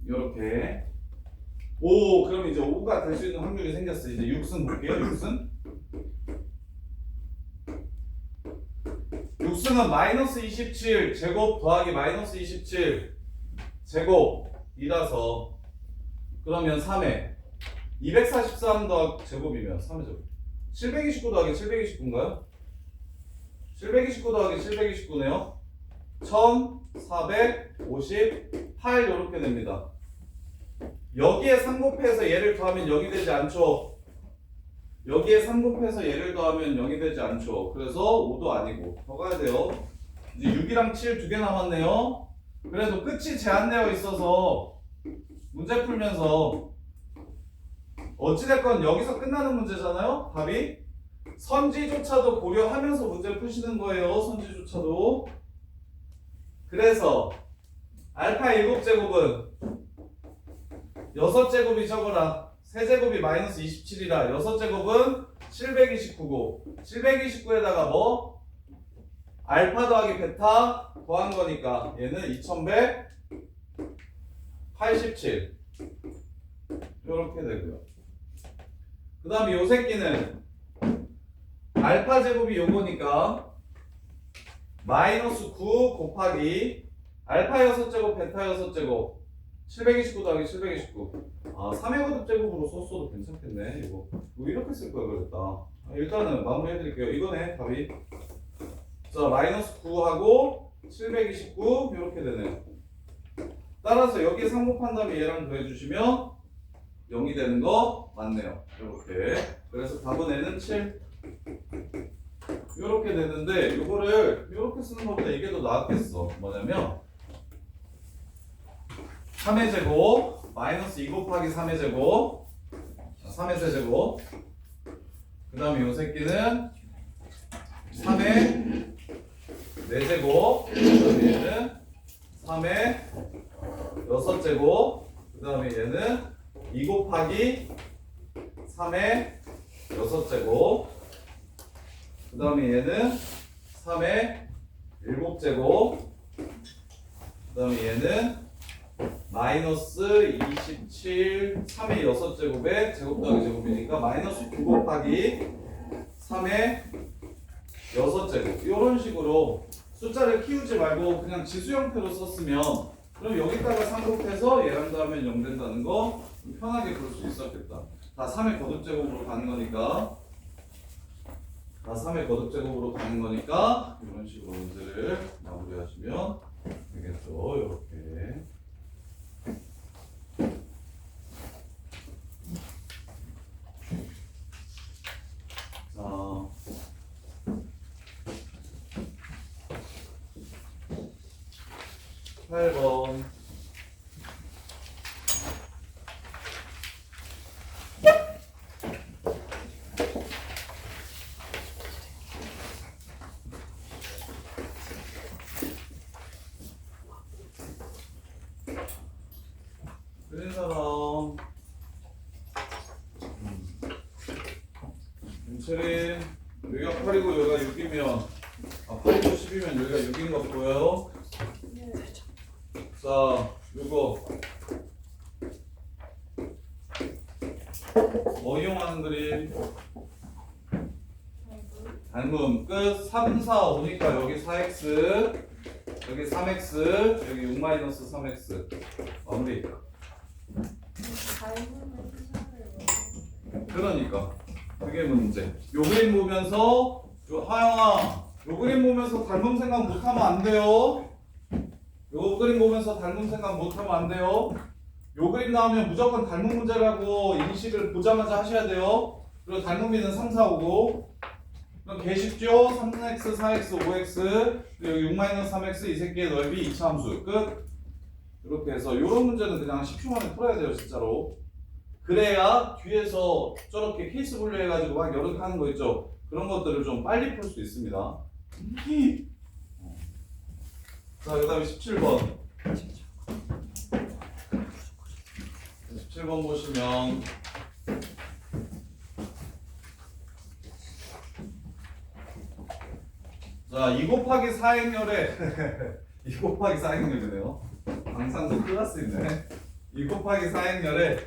이렇게. 오, 그럼 이제 5가 될 수 있는 확률이 생겼어요. 이제 6승 볼게요. 6승. 6승은 마이너스 27 제곱 더하기 마이너스 27 제곱이라서 그러면 3에 243 더하기 제곱이면 3의 제곱 729 더하기 729인가요? 729 더하기 729네요. 1458 이렇게 됩니다. 여기에 3 곱해서 얘를 더하면 0이 되지 않죠. 여기에 3 곱해서 얘를 더하면 0이 되지 않죠. 그래서 5도 아니고 더 가야 돼요. 이제 6이랑 7 두 개 남았네요. 그래도 끝이 제한되어 있어서 문제 풀면서 어찌됐건 여기서 끝나는 문제잖아요. 답이 선지조차도 고려하면서 문제 푸시는 거예요. 선지조차도. 그래서 알파 7제곱은 6제곱이 적어라. 세제곱이 마이너스 27이라 6제곱은 729고 729에다가 뭐? 알파 더하기 베타 더한 거니까 얘는 2187 이렇게 되고요. 그 다음에 요 새끼는 알파 제곱이 요거니까 마이너스 9 곱하기 알파 6제곱 베타 6제곱 729 더하기 729. 아 3의 거듭 제곱으로 썼어도 괜찮겠네. 이거 이렇게 쓸 걸 그랬다. 일단은 마무리 해드릴게요. 이거네 답이. 자 마이너스 9하고 729 이렇게 되네요. 따라서 여기에 3 곱한 다음에 얘랑 더해주시면 0이 되는 거 맞네요. 이렇게. 그래서 답은 N은 7. 이렇게 되는데 이거를 이렇게 쓰는 것보다 이게 더 나았겠어. 뭐냐면 3의 제곱 마이너스 2 곱하기 3의 제곱 3의 세제곱 그 다음에 이 새끼는 3의 4제곱 그 다음에 얘는 3의 6제곱 그 다음에 얘는 2 곱하기 3의 6제곱 그 다음에 얘는 3의 7제곱 그 다음에 얘는 마이너스 27 3의 6제곱에 제곱 더하기 제곱이니까 마이너스 9 곱하기 3의 6제곱 이런 식으로 숫자를 키우지 말고 그냥 지수 형태로 썼으면 그럼 여기다가 3 곱해서 얘랑 더하면 0 된다는 거 편하게 볼 수 있었겠다. 다 3의 거듭제곱으로 가는 거니까 다 3의 거듭제곱으로 가는 거니까 이런 식으로 문제를 마무리하시면 되겠죠. 이렇게. 자, 8번. 그린 사람. 윤철이 여기가 8이고 여기가 6이면 8이고 10이면 여기가 6인 거 보여요? 네. 자, 요거 뭐 이용하는 그림? 닮음 끝 3, 4, 5니까 여기 4x 여기 3x 여기 6-3x 마무리. 닮으면 수상을 그러니까 그게 문제. 요 그림 보면서 하영아 요 그림 보면서 닮음 생각 못하면 안 돼요. 요 그림 보면서 닮음 생각 못하면 안 돼요. 요 그림 나오면 무조건 닮음 문제라고 인식을 보자마자 하셔야 돼요. 그리고 닮음이는 3, 4, 5고 그럼 개 쉽죠? 3x, 4x, 5x 그리고 여기 6-3x 이 새끼의 넓이 2차 함수 끝. 이렇게 해서 요런 문제는 그냥 10초 만에 풀어야 돼요 진짜로. 그래야 뒤에서 저렇게 케이스 분류해가지고 막 여러 개 하는 거 있죠. 그런 것들을 좀 빨리 풀 수 있습니다. 자, 그 다음에 17번. 17번 보시면 자, 2 곱하기 4행렬에 2 곱하기 4행렬이네요. 방상도 클라스있네. 2 곱하기 4행렬에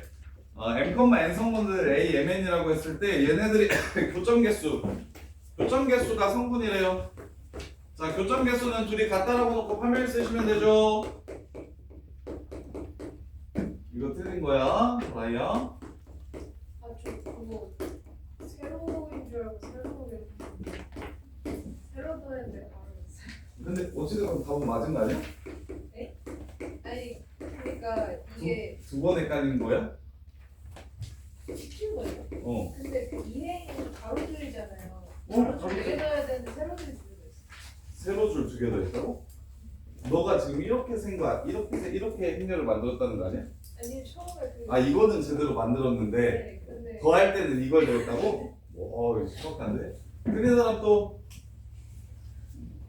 m, n 성분들 a, mn이라고 했을 때 얘네들이 교점 개수가 성분이래요. 자, 교점 개수는 둘이 같다라고 놓고 파멸 쓰시면 되죠. 이거 틀린 거야, 라이야. 아저 그거 세로인 줄 알고 세로 더했는데 바로 했어요. 근데 어찌됐건 답은 맞은 거 아니야? 아니 그러니까 이게 두 번 헷갈린 거야? 시킨 거예요. 어. 근데 그 이행이 가로줄이잖아요. 가로줄. 가로줄 4개 넣어야 되는데 세로줄이 2개 있어. 세로줄 2개 더 있다고? 너가 지금 이렇게 이렇게 행렬을 만들었다는 거 아니야? 아니 처음에 그 아 이거는 제대로 만들었는데 네, 근데 더 할 때는 이걸 넣었다고? 오, 심각한데? 틀린 사람 또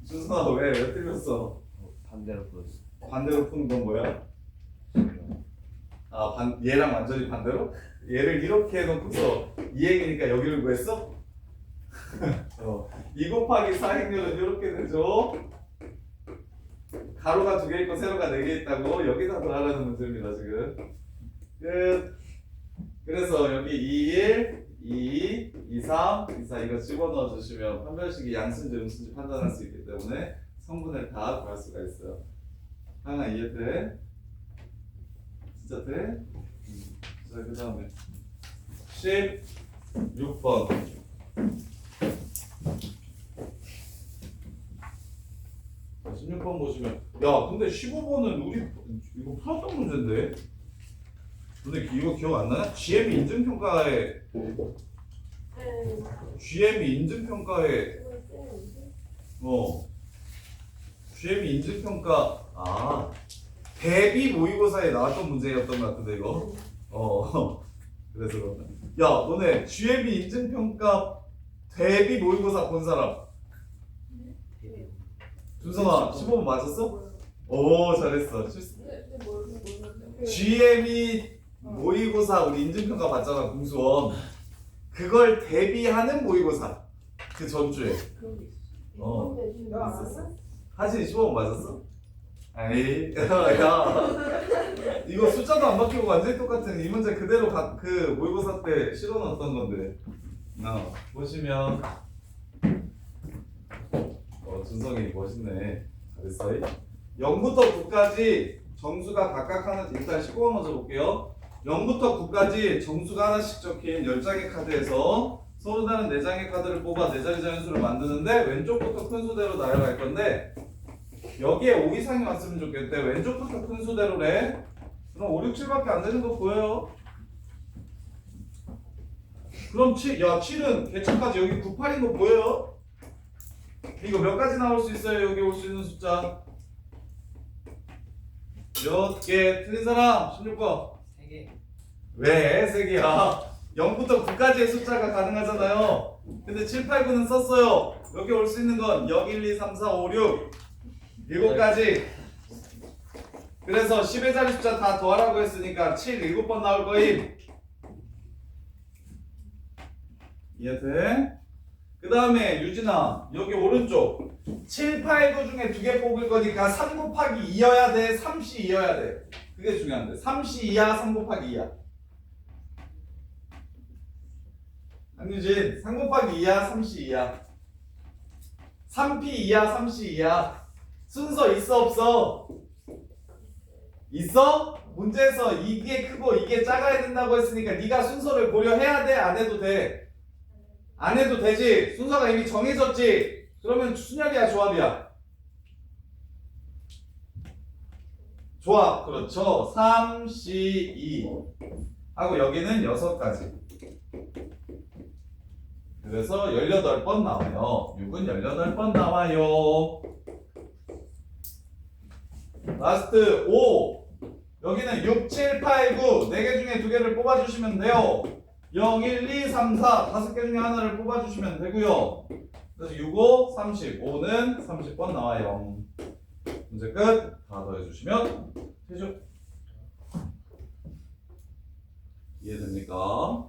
준선아 왜 틀렸어? 반대로 풀었어. 반대로 푸는 건 뭐야? 얘랑 완전히 반대로? 얘를 이렇게 해놓고서 이행이니까 여기를 구했어? 2 곱하기 4행렬은 이렇게 되죠. 가로가 2개 있고 세로가 4개 있다고 여기다 더하라는 문제입니다 지금. 끝. 그래서 여기 2, 1, 2, 2, 3, 2, 4 이거 집어넣어 주시면 판별식이 양수인지 음수인지 판단할 수 있기 때문에 성분을 다 구할 수가 있어요. 하나 이해돼? 진짜 돼? 자, 그 다음에 16번. 자, 16번 보시면 야 근데 15번은 우리 이거 풀었던 문제인데 근데 이거 기억 안 나냐? GM이 인증평가에 GM이 인증평가에 GM이 인증평가 대비 모의고사에 나왔던 문제였던 것 같은데 이거 그래서 그런다. 야 너네 GM이 인증평가 대비 모의고사 본 사람 준성아 15번 맞았어? 오 잘했어. GM이 모의고사 우리 인증평가 봤잖아 공수원. 그걸 대비하는 모의고사 그 전주에 있었어? 하진이 15번 맞았어? 에이 야 이거 숫자도 안 바뀌고 완전히 똑같은 이 문제 그대로 그 모의고사 때 실어놨던 건데 보시면 준성이 멋있네. 잘했어. 0부터 9까지 정수가 각각 하나 일단 19번 먼저 볼게요. 0부터 9까지 정수가 하나씩 적힌 10장의 카드에서 서로 다른 4장의 카드를 뽑아 4자리 자연수를 만드는데 왼쪽부터 큰 수대로 나열할 건데 여기에 5 이상이 왔으면 좋겠대. 왼쪽부터 큰 수대로래. 그럼 5, 6, 7밖에 안 되는 거 보여요? 그럼 7은 개차까지 여기 9, 8인 거 보여요? 이거 몇 가지 나올 수 있어요? 여기 올 수 있는 숫자 몇 개? 틀린 사람 16번 3개. 왜 3개야? 0부터 9까지의 숫자가 가능하잖아요. 근데 7, 8, 9는 썼어요. 여기 올 수 있는 건 0, 1, 2, 3, 4, 5, 6 7가지. 그래서 10의 자리 숫자 다 더하라고 했으니까 7, 7번 나올 거임. 이해돼? 그 다음에 유진아 여기 오른쪽 7, 8, 9 중에 2개 뽑을 거니까 3 곱하기 2여야 돼? 3시 2여야 돼? 그게 중요한데 3시 2야 3 곱하기 2야? 안유진 3 곱하기 2야 3시 2야? 3p 2야 3시 2야? 순서 있어 없어? 있어? 문제에서 이게 크고 이게 작아야 된다고 했으니까 네가 순서를 고려해야 돼? 안 해도 돼? 안 해도 되지? 순서가 이미 정해졌지? 그러면 순열이야 조합이야? 조합 그렇죠. 3, C, 2 하고 여기는 6가지. 그래서 18번 나와요. 6은 18번 나와요. 라스트 5 여기는 6, 7, 8, 9 4개 중에 2개를 뽑아주시면 돼요. 0, 1, 2, 3, 4 5개 중에 하나를 뽑아주시면 되고요. 그래서 6, 5, 30 5는 30번 나와요. 문제 끝. 다 더해주시면 되죠. 이해됩니까?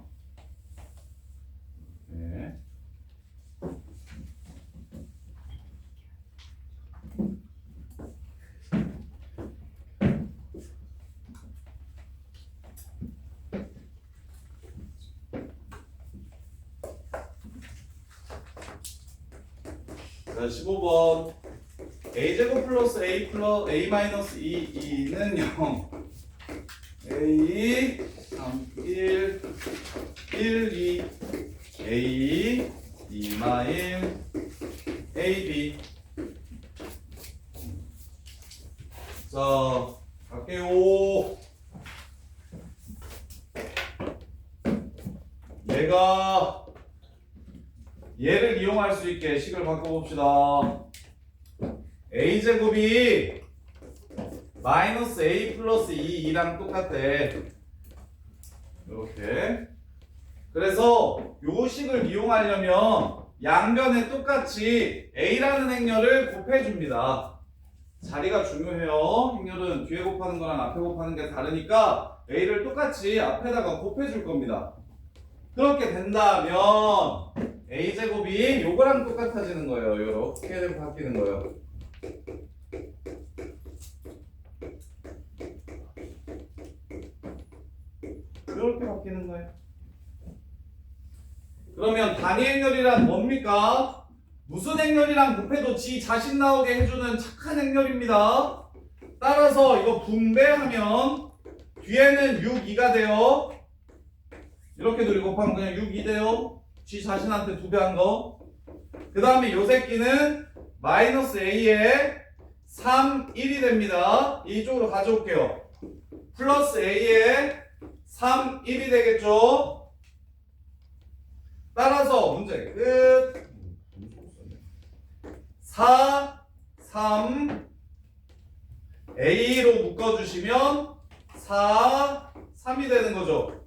네. 자, 15번 a제곱 플러스 a 마이너스 2는 0 a 3, 1 1, 2 a 2 마일 a b 자 갈게요. 얘를 이용할 수 있게 식을 바꿔봅시다. a제곱이 마이너스 a 플러스 2랑 똑같대. 이렇게. 그래서 요 식을 이용하려면 양변에 똑같이 a라는 행렬을 곱해줍니다. 자리가 중요해요. 행렬은 뒤에 곱하는 거랑 앞에 곱하는 게 다르니까 a를 똑같이 앞에다가 곱해줄 겁니다. 그렇게 된다면 a제곱이 요거랑 똑같아지는 거예요. 요렇게 바뀌는 거예요. 이렇게 바뀌는 거예요. 그러면 단위 행렬이란 뭡니까? 무슨 행렬이랑 곱해도 지 자신 나오게 해주는 착한 행렬입니다. 따라서 이거 분배하면 뒤에는 6, 2가 돼요. 이렇게 둘이 곱하면 그냥 6, 2 돼요. 지 자신한테 2배 한 거. 그 다음에 요 새끼는 마이너스 a에 3, 1이 됩니다. 이쪽으로 가져올게요. 플러스 a에 3, 1이 되겠죠. 따라서 문제 끝. 4, 3 a로 묶어주시면 4, 3이 되는 거죠.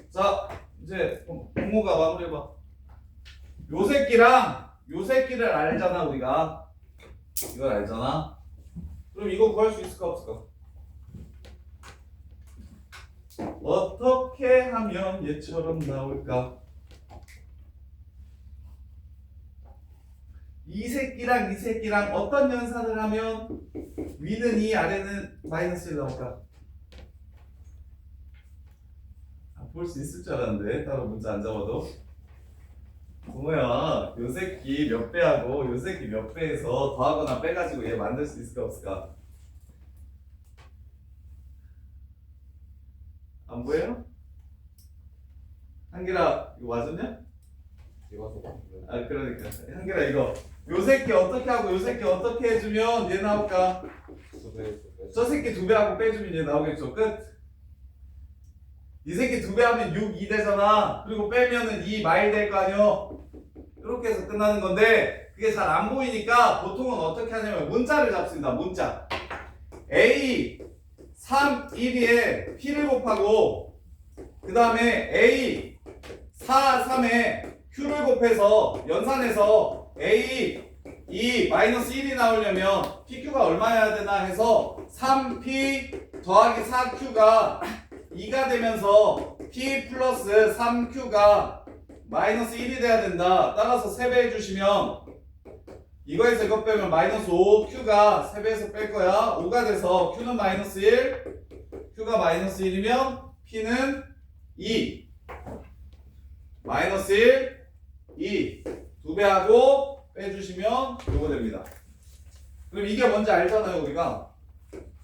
자, 이제 동호가 마무리해봐. 요 새끼를 알잖아 우리가. 이걸 알잖아. 그럼 이거 구할 수 있을까 없을까? 어떻게 하면 얘처럼 나올까? 이 새끼랑 어떤 연산을 하면 위는 2 아래는 마이너스 1 나올까? 볼 수 있을 줄 알았는데 따로 문제 안 잡아도. 동호야, 요 새끼 몇 배하고 요 새끼 몇 배에서 더하거나 빼가지고 얘 만들 수 있을까 없을까? 안 보여요? 한길아 이거 맞았냐? 이거 아 그러니까 한길아 이거 요 새끼 어떻게 하고 요 새끼 어떻게 해주면 얘 나올까? 저 새끼 2배 하고 빼주면 얘 나오겠죠. 끝. 이 새끼 2배 하면 6, 2 되잖아. 그리고 빼면은 2 마일 될 거 아니요. 이렇게 해서 끝나는 건데 그게 잘 안 보이니까 보통은 어떻게 하냐면 문자를 잡습니다. 문자. A 3, 1에 P를 곱하고 그 다음에 A 4, 3에 Q를 곱해서 연산해서 A 2 마이너스 1이 나오려면 PQ가 얼마여야 되나 해서 3P 더하기 4Q가 2가 되면서 P 플러스 3Q가 마이너스 1이 돼야 된다. 따라서 3배 해주시면 이거에서 이거 빼면 마이너스 5 Q가 3배에서 뺄 거야. 5가 돼서 Q는 마이너스 1 Q가 마이너스 1이면 P는 2 마이너스 1 2 2배 하고 빼주시면 요거 됩니다. 그럼 이게 뭔지 알잖아요 우리가.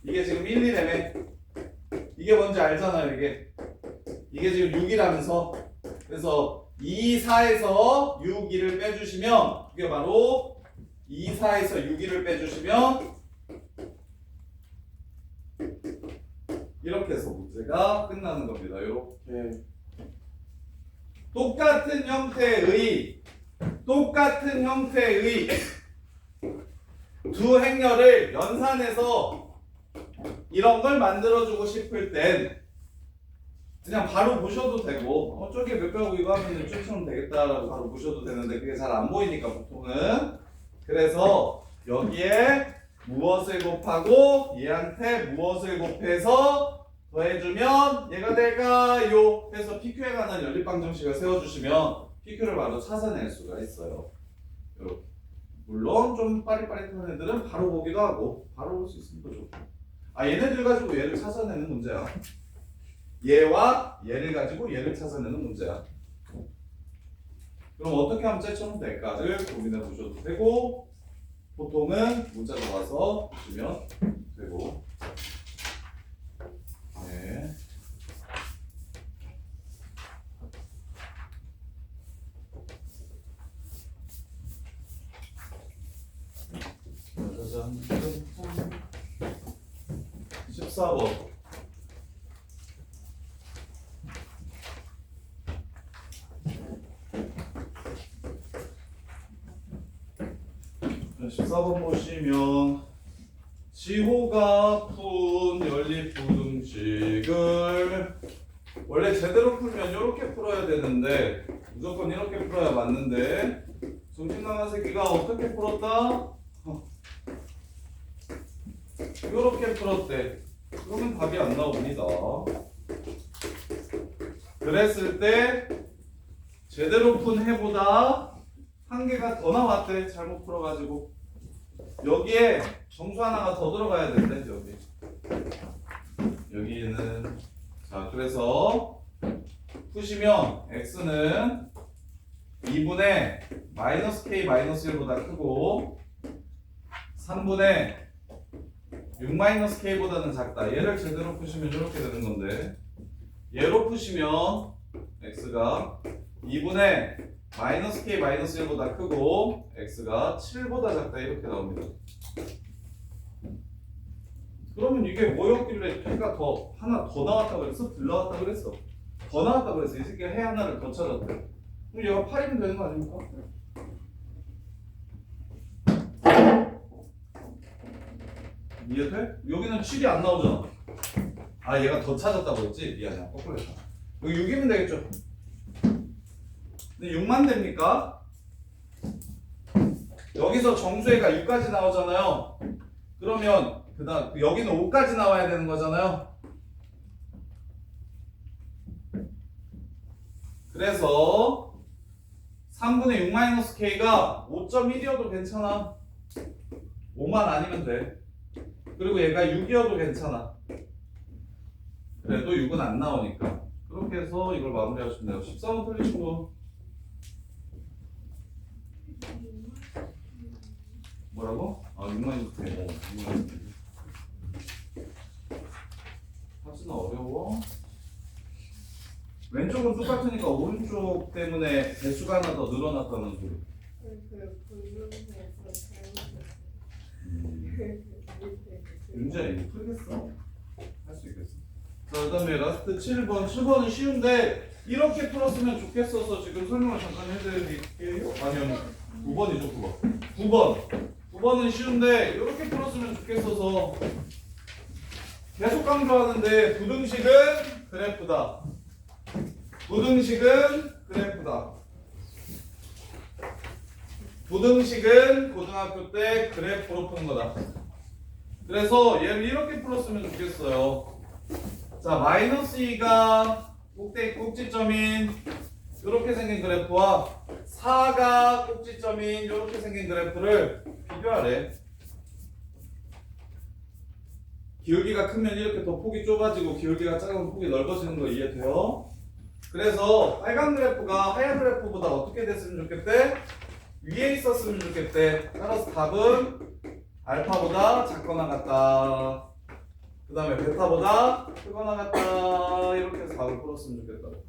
이게 지금 1, 2라며 이게 뭔지 알잖아요. 이게 지금 6이라면서. 그래서 2, 4에서 6, 2를 빼주시면 이게 바로 2, 4에서 6, 2를 빼주시면 이렇게 해서 문제가 끝나는 겁니다. 이렇게 똑같은 형태의 두 행렬을 연산해서 이런 걸 만들어주고 싶을 땐 그냥 바로 보셔도 되고 저게 몇 배하고 이거 하면 이쪽처럼 되겠다라고 바로 보셔도 되는데 그게 잘 안 보이니까 보통은. 그래서 여기에 무엇을 곱하고 얘한테 무엇을 곱해서 더해주면 얘가 될까요? 해서 PQ에 관한 연립방정식을 세워주시면 PQ를 바로 찾아낼 수가 있어요. 이렇게. 물론 좀 빠릿빠릿한 애들은 바로 보기도 하고 바로 볼 수 있으니까 좋고. 얘네들 가지고 얘를 찾아내는 문제야. 얘와 얘를 가지고 얘를 찾아내는 문제야. 그럼 어떻게 하면 쟤처럼 될까를 고민해 보셔도 되고 보통은 문자 나와서 보시면 되고. 네. 짜잔. 14번. 14번 보시면 지호가 푼 연립부등식을 원래 제대로 풀면 이렇게 풀어야 되는데 무조건 이렇게 풀어야 맞는데 정신 나간 새끼가 어떻게 풀었다? 이렇게 풀었대. 그러면 답이 안 나옵니다. 그랬을 때 제대로 푼 해보다 한 개가 더 나왔대. 잘못 풀어가지고 여기에 정수 하나가 더 들어가야 된대. 여기는 자 그래서 푸시면 x는 2분의 마이너스 k 마이너스 1보다 크고 3분의 6 마이너스 k보다는 작다. 얘를 제대로 푸시면 이렇게 되는 건데 얘로 푸시면 x가 2분의 마이너스 k 마이너스 1보다 크고 x가 7보다 작다 이렇게 나옵니다. 그러면 이게 뭐였길래 k가 더 하나 더 나왔다고 그랬어? 덜 나왔다고 그랬어? 더 나왔다고 그랬어. 이 새끼가 해 하나를 더 찾았대. 그럼 얘가 8이면 되는 거 아닙니까? 이해돼? 여기는 7이 안 나오잖아. 아 얘가 더 찾았다고 했지? 미안해. 거꾸로 했다. 여기 6이면 되겠죠? 근데 6만 됩니까? 여기서 정수해가 6까지 나오잖아요. 그러면 그다음 여기는 5까지 나와야 되는 거잖아요. 그래서 3분의 6-k가 5.1이어도 괜찮아. 5만 아니면 돼. 그리고 얘가 6이어도 괜찮아. 그래도 6은 안 나오니까. 그렇게 해서 이걸 마무리하시면 돼요. 13은 틀리신 거. 뭐라고? 아 6-k. 합수는 어려워. 왼쪽은 똑같으니까 오른쪽 때문에 배수가 하나 더 늘어났다는 소리. 윤지야 이거 풀겠어? 할 수 있겠어? 자, 그 다음에 라스트 7번. 7번은 쉬운데 이렇게 풀었으면 좋겠어서 지금 설명을 잠깐 해드릴게요. 아니요 9번이죠 9번. 9번은 쉬운데 이렇게 풀었으면 좋겠어서 계속 강조하는데 부등식은 그래프다. 부등식은 그래프다. 부등식은 고등학교 때 그래프로 푸는 거다. 그래서 얘를 이렇게 풀었으면 좋겠어요. 자, 마이너스 2가 꼭지점인 이렇게 생긴 그래프와 4가 꼭지점인 이렇게 생긴 그래프를 비교하래. 기울기가 크면 이렇게 더 폭이 좁아지고 기울기가 작으면 폭이 넓어지는 거 이해돼요? 그래서 빨간 그래프가 하얀 그래프보다 어떻게 됐으면 좋겠대? 위에 있었으면 좋겠대. 따라서 답은 알파보다 작거나 같다. 그 다음에 베타보다 크거나 같다. 이렇게 해서 답을 풀었으면 좋겠다고.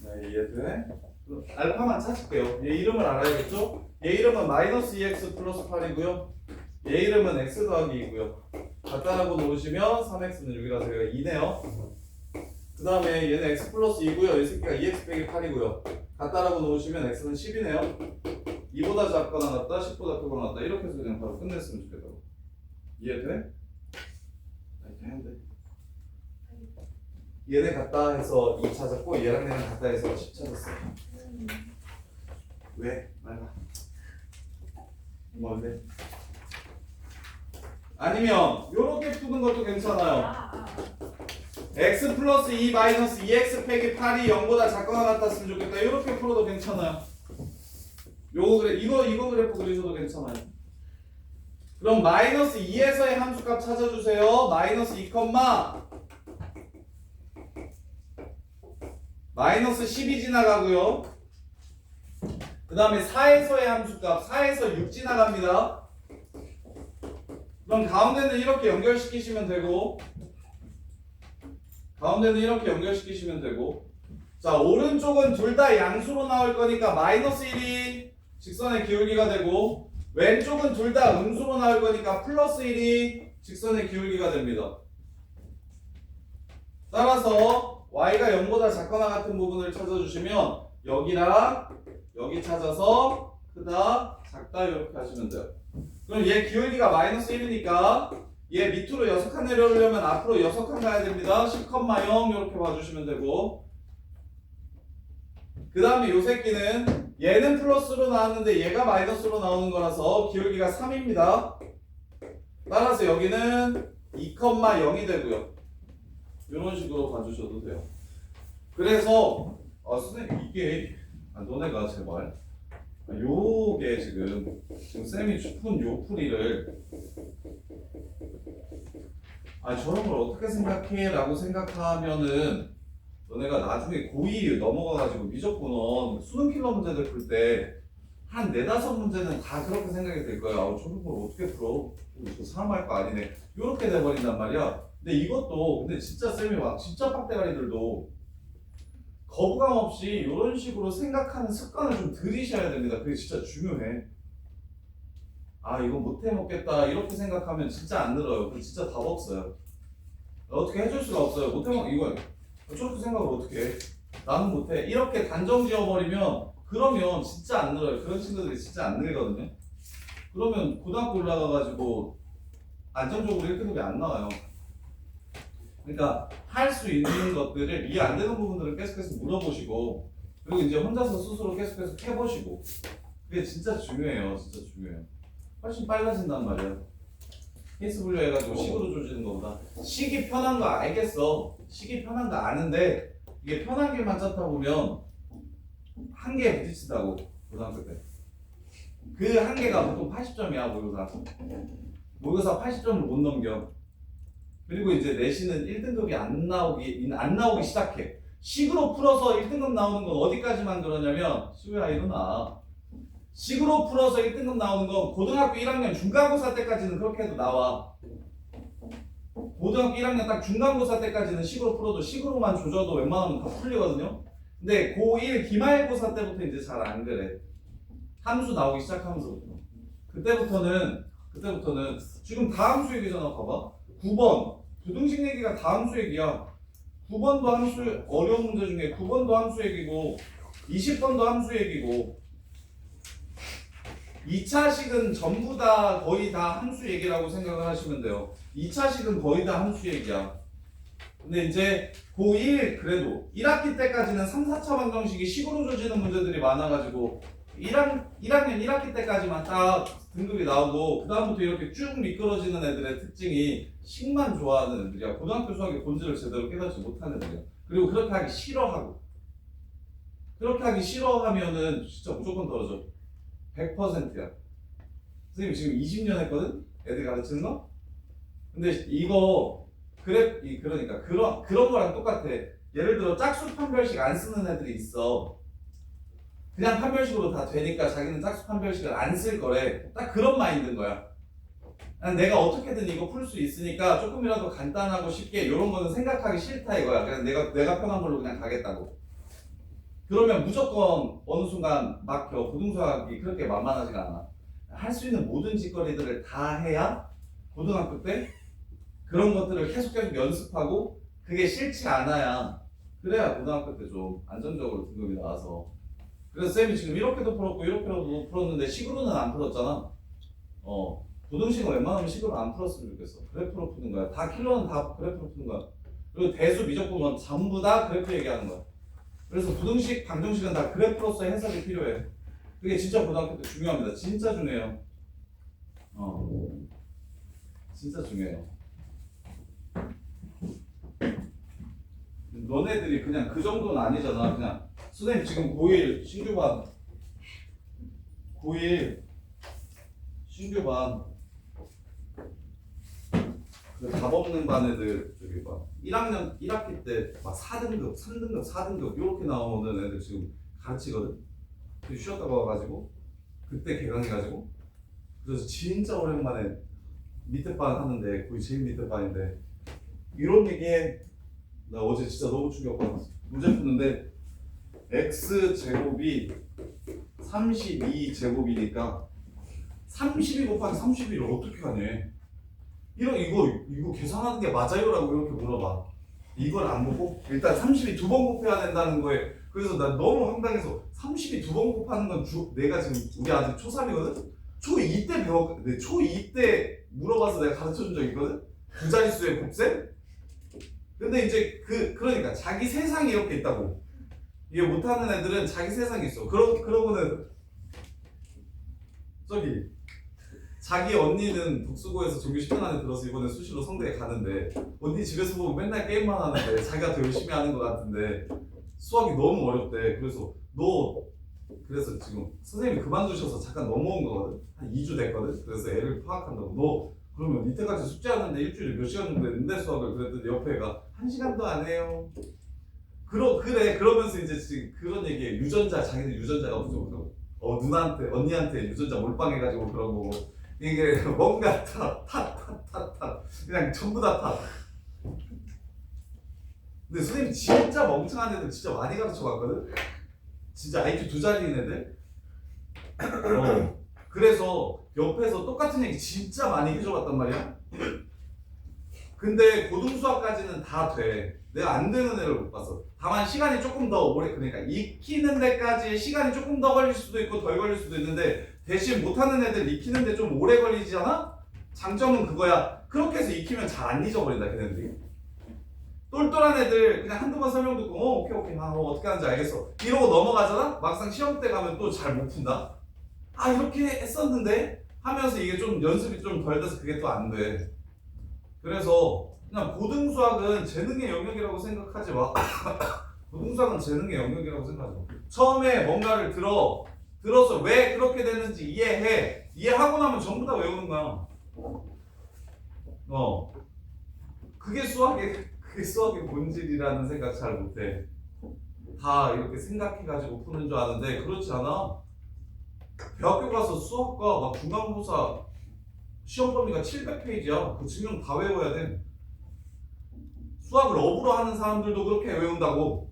네, 이해돼? 알파만 찾을게요. 얘 이름을 알아야겠죠? 얘 이름은 마이너스 2x 플러스 8이고요. 얘 이름은 x 더하기 2고요. 같다라고 놓으시면 3x는 6이라서 얘가 2네요. 그 다음에 얘는 x 플러스 2고요. 이 새끼가 2x 빼기 8이고요. 같다라고 놓으시면 x는 10이네요. 2보다 작거나 같다, 10보다 크거나 같다. 이렇게 해서 그냥 바로 끝냈으면 좋겠다고. 이해돼? 이렇게 하면 돼. 얘네 같다 해서 2 찾았고 얘랑 얘랑 같다 해서 10 찾았어. 왜? 말봐. 뭔데? 아니면 요렇게 푸는 것도 괜찮아요. x 플러스 2 마이너스 2x 빼기 8이 0보다 작거나 같았으면 좋겠다. 이렇게 풀어도 괜찮아요. 요거 그래 이거 그래프 그리셔도 괜찮아요. 그럼 마이너스 2에서의 함수값 찾아주세요. 마이너스 2, 마이너스 10이 지나가고요. 그 다음에 4에서의 함수값 4에서 6 지나갑니다. 그럼 가운데는 이렇게 연결시키시면 되고 자 오른쪽은 둘 다 양수로 나올 거니까 마이너스 1이 직선의 기울기가 되고 왼쪽은 둘 다 음수로 나올 거니까 플러스 1이 직선의 기울기가 됩니다. 따라서 y가 0보다 작거나 같은 부분을 찾아주시면 여기랑 여기 찾아서 크다 작다 이렇게 하시면 돼요. 그럼 얘 기울기가 마이너스 1이니까 얘 밑으로 6칸 내려오려면 앞으로 6칸 가야 됩니다. 10,0 이렇게 봐주시면 되고 그 다음에 요 새끼는 얘는 플러스로 나왔는데 얘가 마이너스로 나오는 거라서 기울기가 3입니다. 따라서 여기는 2,0이 되고요. 이런 식으로 봐주셔도 돼요. 그래서 선생님 이게 너네가 제발 요게 지금 쌤이 푼 요 풀이를 저런 걸 어떻게 생각해? 라고 생각하면은 너네가 나중에 고2 넘어가가지고 미적분원 수능 필러 문제들 풀 때 한 4-5문제는 다 그렇게 생각이 될 거야. 저 걸 어떻게 풀어? 이거 사람 할 거 아니네. 이렇게 돼버린단 말이야. 근데 이것도 근데 진짜 쌤이 막 진짜 빡대가리들도 거부감 없이 이런 식으로 생각하는 습관을 좀 들이셔야 됩니다. 그게 진짜 중요해. 아 이거 못해 먹겠다 이렇게 생각하면 진짜 안 늘어요. 그 진짜 답 없어요. 어떻게 해줄 수가 없어요. 못해 먹 이거 저렇게 생각을 어떻게 해? 나는 못해. 이렇게 단정 지어버리면 그러면 진짜 안 늘어요. 그런 친구들이 진짜 안 늘거든요. 그러면 고등학교 올라가가지고 안정적으로 1등급이 안 나와요. 그러니까 할 수 있는 것들을 이해 안 되는 부분들을 계속해서 물어보시고 그리고 이제 혼자서 스스로 계속해서 해보시고 그게 진짜 중요해요. 진짜 중요해요. 훨씬 빨라진단 말이야. 케이스 분류해가지고 식으로 조지는 것보다 식이 편한 거 알겠어. 식이 편한 거 아는데 이게 편한 길만 찾다 보면 한계에 부딪힌다고 고등학교 때. 그 한계가 보통 80점이야 모의고사. 모의고사 80점을 못 넘겨. 그리고 이제 내신은 1등급이 안 나오기 시작해. 식으로 풀어서 1등급 나오는 건 어디까지만 그러냐면 시우야 일어나. 식으로 풀어서 1등급 나오는 건 고등학교 1학년 중간고사 때까지는 그렇게 해도 나와. 고등학교 1학년 딱 중간고사 때까지는 식으로 풀어도 식으로만 조져도 웬만하면 다 풀리거든요. 근데 고1 기말고사 때부터 이제 잘 안 그래. 함수 나오기 시작하면서부터. 그때부터는 지금 다함수 얘기잖아. 봐봐. 9번 부등식 얘기가 다함수 얘기야. 9번도 함수 어려운 문제 중에 9번도 함수 얘기고 20번도 함수 얘기고 2차식은 전부 다 거의 다 함수 얘기라고 생각을 하시면 돼요. 2차식은 거의 다 함수 얘기야. 근데 이제 고1 그래도 1학기 때까지는 3, 4차 방정식이 식으로 조지는 문제들이 많아가지고 1학년 1학기 때까지만 딱 등급이 나오고 그 다음부터 이렇게 쭉 미끄러지는 애들의 특징이 식만 좋아하는 애들이야. 고등학교 수학의 본질을 제대로 깨닫지 못하는 애들이야. 그리고 그렇게 하기 싫어하고 그렇게 하기 싫어하면은 진짜 무조건 떨어져. 100%야. 선생님이 지금 20년 했거든? 애들 가르치는 거? 근데 이거 그러니까 그런 거랑 똑같아. 예를 들어 짝수 판별식 안 쓰는 애들이 있어. 그냥 판별식으로 다 되니까 자기는 짝수 판별식을 안 쓸 거래. 딱 그런 마인드인 거야. 내가 어떻게든 이거 풀 수 있으니까 조금이라도 간단하고 쉽게 이런 거는 생각하기 싫다 이거야. 그냥 내가 편한 걸로 그냥 가겠다고. 그러면 무조건 어느 순간 막혀. 고등수학이 그렇게 만만하지가 않아. 할 수 있는 모든 짓거리들을 다 해야 고등학교 때 그런 것들을 계속 연습하고 그게 싫지 않아야 그래야 고등학교 때 좀 안정적으로 등급이 나와서. 그래서 쌤이 지금 이렇게도 풀었고 이렇게도 풀었는데 식으로는 안 풀었잖아. 부등식은 웬만하면 식으로 안 풀었으면 좋겠어. 그래프로 푸는 거야. 다 킬러는 다 그래프로 푸는 거야. 그리고 대수 미적분은 전부 다 그래프 얘기하는 거야. 그래서 부등식, 방정식은 다 그래프로서 해석이 필요해. 그게 진짜 고등학교 때 중요합니다. 진짜 중요해요. 진짜 중요해요. 너네들이 그냥 그 정도는 아니잖아. 그냥 선생님 지금 고1 신규반 그 답 없는 반 애들 저기 막 1학기 때 막 4등급, 3등급, 4등급 이렇게 나오는 애들 지금 가르치거든. 쉬었다가 와가지고 그때 개강해가지고 그래서 진짜 오랜만에 밑에 반 하는데 거의 제일 밑에 반인데 이런 얘기해. 나 어제 진짜 너무 충격받았어. 문제 푸는데 x제곱이 32제곱이니까 32 곱하기 31을 어떻게 하냐. 이거 계산하는 게 맞아요라고 이렇게 물어봐. 이걸 안 보고 일단 32 두 번 곱해야 된다는 거에 그래서 난 너무 황당해서 32 두 번 곱하는 건 내가 지금 우리 아직 초3이거든? 초2 때 배웠거든. 초2 때 물어봐서 내가 가르쳐준 적 있거든? 두 자릿수의 곱셈? 근데 이제 그러니까 자기 세상이 이렇게 있다고. 이게 못하는 애들은 자기 세상이 있어. 그러고는 저기 자기 언니는 독수고에서 종교 10년 안에 들어서 이번에 수시로 성대에 가는데 언니 집에서 보면 맨날 게임만 하는데 자기가 더 열심히 하는 것 같은데 수학이 너무 어렵대. 그래서 지금 선생님이 그만두셔서 잠깐 넘어온 거거든. 한 2주 됐거든. 그래서 애를 파악한다고. 너 그러면 이때까지 숙제하는데 일주일에 몇 시간 정도 했는데 수학을 그랬더니 옆에 애가 1시간도 안 해요. 그래 그러면서 이제 지금 그런 얘기에 유전자 자기들 유전자가 부족하다고. 누나한테 언니한테 유전자 몰빵해가지고 그런 거고 이게 뭔가 탓 그냥 전부 다 탓. 근데 선생님 진짜 멍청한 애들 진짜 많이 가르쳐 갔거든. 진짜 IQ 2자리인 애들. 그래서 옆에서 똑같은 얘기 진짜 많이 해줘봤단 말이야. 근데 고등수학까지는 다 돼. 내가 안 되는 애를 못 봤어. 다만 시간이 조금 더 오래, 그러니까 익히는 데까지 시간이 조금 더 걸릴 수도 있고 덜 걸릴 수도 있는데 대신 못하는 애들 익히는데 좀 오래 걸리잖아? 장점은 그거야. 그렇게 해서 익히면 잘 안 잊어버린다 걔네들이. 똘똘한 애들 그냥 한두 번 설명 듣고 오케이 어떻게 하는지 알겠어 이러고 넘어가잖아? 막상 시험 때 가면 또 잘 못 푼다. 이렇게 했었는데 하면서 이게 좀 연습이 좀 덜 돼서 그게 또 안 돼. 그래서 그냥 고등수학은 재능의 영역이라고 생각하지 마. 고등수학은 재능의 영역이라고 생각하지 마. 처음에 뭔가를 들어서 왜 그렇게 되는지 이해해. 이해하고 나면 전부 다 외우는 거야. 그게 수학의 본질이라는 생각 잘 못해. 다 이렇게 생각해가지고 푸는 줄 아는데 그렇지 않아. 대학교 가서 수학과 막 중간고사 시험 범위가 700페이지야. 그 증명 다 외워야 돼. 수학을 업으로 하는 사람들도 그렇게 외운다고.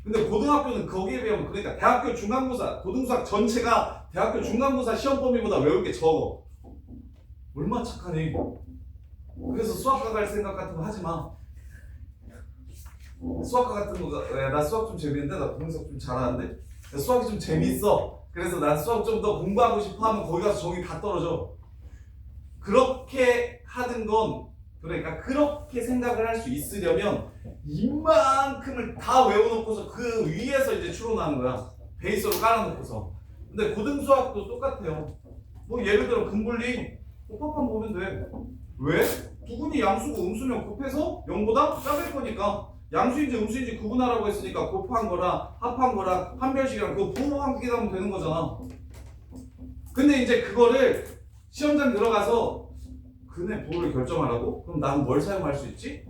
근데 고등학교는 거기에 비하면 그러니까 대학교 중간고사 고등수학 전체가 대학교 중간고사 시험 범위보다 외울 게 적어. 얼마나 착하니. 그래서 수학과 갈 생각 같은 거 하지 마. 수학과 같은 거, 나 수학 좀 재밌는데 나 고등수학 좀 잘하는데 수학이 좀 재밌어. 그래서 난 수학 좀 더 공부하고 싶어 하면 거기 가서 정이 다 떨어져. 그렇게 하는 건 그러니까 그렇게 생각을 할 수 있으려면 이만큼을 다 외워놓고서 그 위에서 이제 추론하는 거야. 베이스로 깔아놓고서. 근데 고등수학도 똑같아요. 뭐 예를 들어 근분리 곱합만 보면 돼. 왜? 두근이 양수고 음수면 곱해서 0보다 작을 거니까 양수인지 음수인지 구분하라고 했으니까 곱한 거랑 합한 거랑 한별식이랑 그거 부호함기하면 되는 거잖아. 근데 이제 그거를 시험장 들어가서 근의 부호를 결정하라고? 그럼 나는 뭘 사용할 수 있지?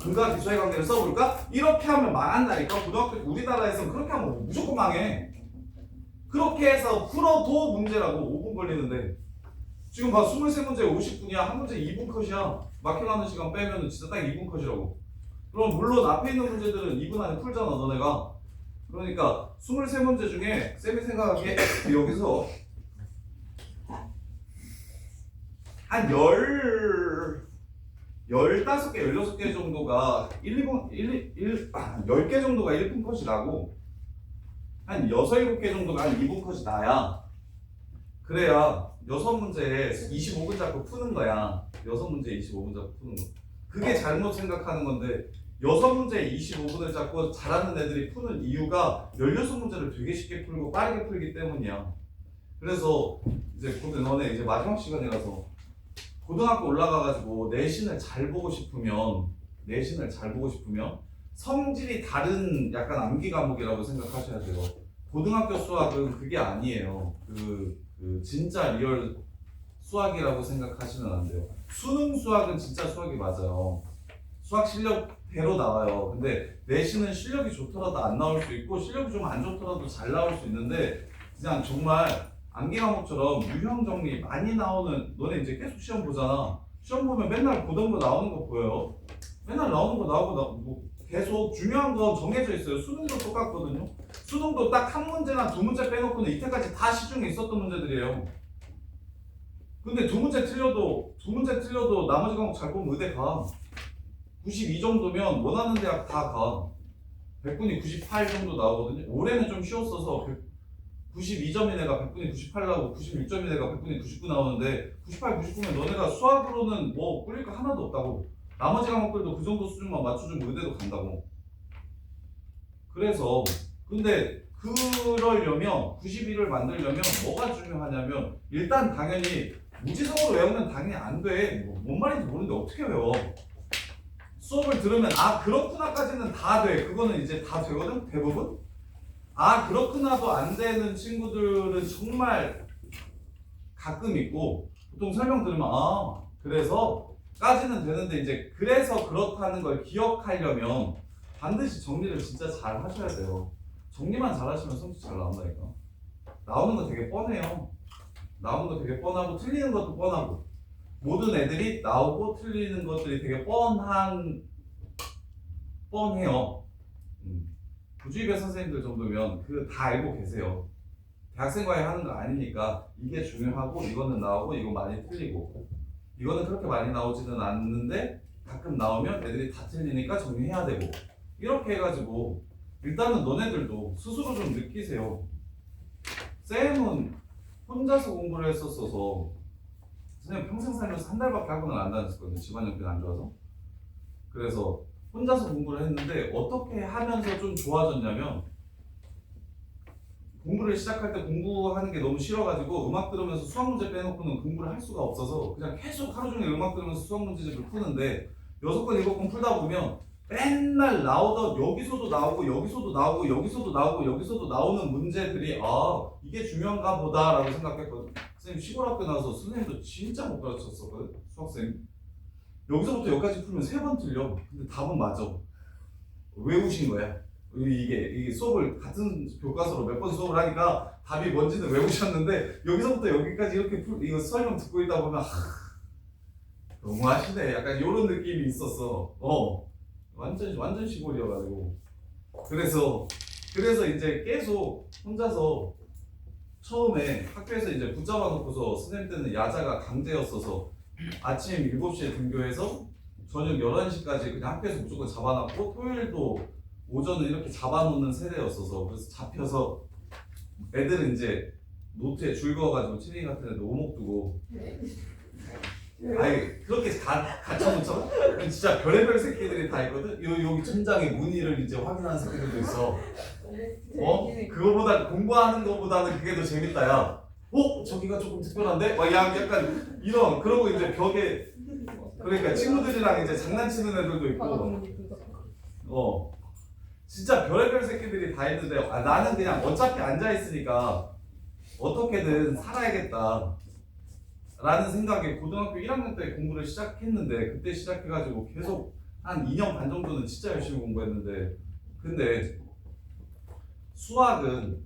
근과 기수의 관계를 써볼까? 이렇게 하면 망한다니까. 고등학교 우리나라에서는 그렇게 하면 무조건 망해. 그렇게 해서 풀어도 문제라고. 5분 걸리는데 지금 봐 23문제 50분이야. 한 문제 2분 컷이야. 막혀가는 시간 빼면 진짜 딱 2분 컷이라고. 그럼 물론 앞에 있는 문제들은 2분 안에 풀잖아 너네가. 그러니까 23문제 중에 쌤이 생각하기에 여기서 한 15개, 16개 정도가 10개 정도가 1분 컷이 나고 한 6, 7개 정도가 한 2분 컷이 나야. 그래야 6문제에 25분 잡고 푸는 거야. 6문제에 25분 잡고 푸는 거. 그게 잘못 생각하는 건데 6문제에 25분을 잡고 잘하는 애들이 푸는 이유가 16문제를 되게 쉽게 풀고 빠르게 풀기 때문이야. 그래서 이제 곧 너네 이제 마지막 시간이라서 고등학교 올라가가지고 내신을 잘 보고 싶으면 성질이 다른 약간 암기 과목이라고 생각하셔야 돼요. 고등학교 수학은 그게 아니에요. 그 진짜 리얼 수학이라고 생각하시면 안 돼요. 수능 수학은 진짜 수학이 맞아요. 수학 실력대로 나와요. 근데 내신은 실력이 좋더라도 안 나올 수 있고 실력이 좀 안 좋더라도 잘 나올 수 있는데 그냥 정말 암기 과목처럼 유형 정리 많이 나오는 너네 이제 계속 시험 보잖아. 시험 보면 맨날 보던 거 나오는 거 보여요. 맨날 나오는 거 나오고 뭐 계속 중요한 건 정해져 있어요. 수능도 똑같거든요. 수능도 딱 한 문제나 두 문제 빼놓고는 이때까지 다 시중에 있었던 문제들이에요. 근데 두 문제 틀려도 나머지 과목 잘 보면 의대 가. 92 정도면 원하는 대학 다 가. 100분이 98 정도 나오거든요. 올해는 좀 쉬웠어서 92점인 애가 100분이 98 나오고 96점인 애가 100분이 99 나오는데 98, 99면 너네가 수학으로는 뭐 꿀릴 거 하나도 없다고. 나머지 과목들도 그 정도 수준만 맞춰주면 의대도 간다고. 그래서 근데 그러려면 92를 만들려면 뭐가 중요하냐면 일단 당연히 무지성으로 외우면 당연히 안 돼. 뭔 말인지 모르는데 어떻게 외워. 수업을 들으면 그렇구나까지는 다 돼. 그거는 이제 다 되거든 대부분. 그렇구나도 안 되는 친구들은 정말 가끔 있고 보통 설명 들으면 그래서 까지는 되는데 이제 그래서 그렇다는 걸 기억하려면 반드시 정리를 진짜 잘 하셔야 돼요. 정리만 잘 하시면 성적 잘 나온다니까. 나오는 거 되게 뻔해요. 나오는 거 되게 뻔하고 틀리는 것도 뻔하고 모든 애들이 나오고 틀리는 것들이 되게 뻔해요. 부주의배 선생님들 정도면 그 다 알고 계세요. 대학생과에 하는 거 아니니까 이게 중요하고 이거는 나오고 이거 많이 틀리고 이거는 그렇게 많이 나오지는 않는데 가끔 나오면 애들이 다 틀리니까 정리해야 되고 이렇게 해가지고 일단은 너네들도 스스로 좀 느끼세요. 쌤은 혼자서 공부를 했었어서 선생님 평생 살면서 한 달밖에 학원을 안 다녔었거든요. 집안 형편이 안 좋아서. 그래서 혼자서 공부를 했는데 어떻게 하면서 좀 좋아졌냐면 공부를 시작할 때 공부하는 게 너무 싫어가지고 음악 들으면서 수학 문제 빼놓고는 공부를 할 수가 없어서 그냥 계속 하루 종일 음악 들으면서 수학 문제집을 푸는데 6권 7권 풀다 보면 맨날 나오던 여기서도 나오고 여기서도 나오고 여기서도 나오고 여기서도 나오는 문제들이 아 이게 중요한가 보다라고 생각했거든. 선생님 시골 학교 나와서 선생님도 진짜 못 가르쳤었거든. 수학생님 여기서부터 여기까지 풀면 3번 틀려. 근데 답은 맞아. 외우신 거야. 이게 수업을 같은 교과서로 몇 번 수업을 하니까 답이 뭔지는 외우셨는데 여기서부터 여기까지 이렇게 이거 설명 듣고 있다 보면 너무 하시네. 약간 이런 느낌이 있었어. 완전 시골이어가지고 그래서 이제 계속 혼자서 처음에 학교에서 이제 붙잡아 놓고서 선생님 때는 야자가 강제였어서 아침 7시에 등교해서 저녁 11시까지 그냥 학교에서 무조건 잡아놨고 토요일도 오전은 이렇게 잡아놓는 세대였어서 그래서 잡혀서 애들은 이제 노트에 줄 그어가지고 트레이닝 같은 데도 오목 두고 아니 그렇게 다 갖춰놓잖아? 진짜 별의별 새끼들이 다 있거든? 여기 천장에 무늬를 이제 확인하는 새끼들도 있어. 그거보다 공부하는 거보다는 그게 더 재밌다 야. 저기가 조금 특별한데? 막 약간 이런 그러고 이제 벽에 그러니까 친구들이랑 이제 장난치는 애들도 있고 진짜 별의별 새끼들이 다 있는데 나는 그냥 어차피 앉아있으니까 어떻게든 살아야겠다 라는 생각에 고등학교 1학년 때 공부를 시작했는데 그때 시작해가지고 계속 한 2년 반 정도는 진짜 열심히 공부했는데 근데 수학은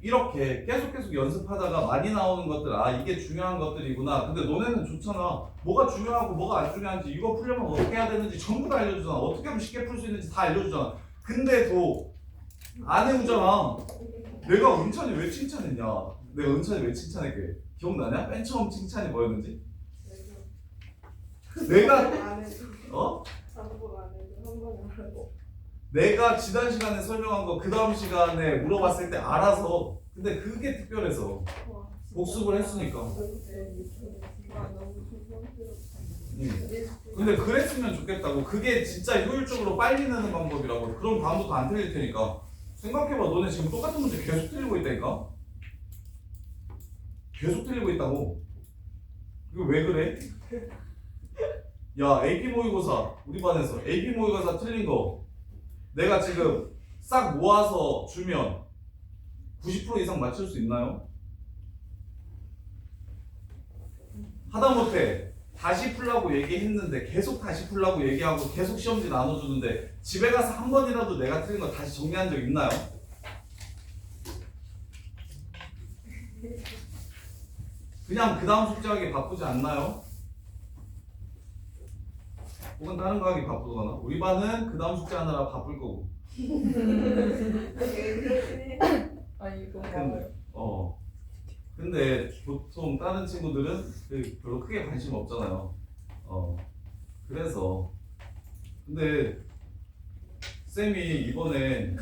이렇게 계속 연습하다가 많이 나오는 것들 이게 중요한 것들이구나. 근데 너네는 좋잖아. 뭐가 중요하고 뭐가 안 중요한지 이거 풀려면 어떻게 해야 되는지 전부 다 알려주잖아. 어떻게 하면 쉽게 풀 수 있는지 다 알려주잖아. 근데도 안 해오잖아. 내가 은찬이 왜 칭찬했냐? 내가 은찬이 왜 칭찬했게? 기억나냐? 맨 처음 칭찬이 뭐였는지? 내가 내가 지난 시간에 설명한 거 그 다음 시간에 물어봤을 때 알아서 근데 그게 특별해서 복습을 했으니까 근데 그랬으면 좋겠다고 그게 진짜 효율적으로 빨리 느는 방법이라고 그럼 다음부터 안 틀릴 테니까 생각해봐 너네 지금 똑같은 문제 계속 틀리고 있다니까 계속 틀리고 있다고 이거 왜 그래? 야 AP 모의고사 우리 반에서 AP 모의고사 틀린 거 내가 지금 싹 모아서 주면 90% 이상 맞출 수 있나요? 하다못해 다시 풀라고 얘기했는데 계속 다시 풀라고 얘기하고 계속 시험지 나눠주는데 집에 가서 한 번이라도 내가 틀린 거 다시 정리한 적 있나요? 그냥 그 다음 숙제하기 바쁘지 않나요? 혹은 다른 거 하기 바쁘거나 우리 반은 그 다음 숙제 하느라 바쁠 거고 근데 보통 다른 친구들은 별로 크게 관심 없잖아요. 그래서 근데 쌤이 이번에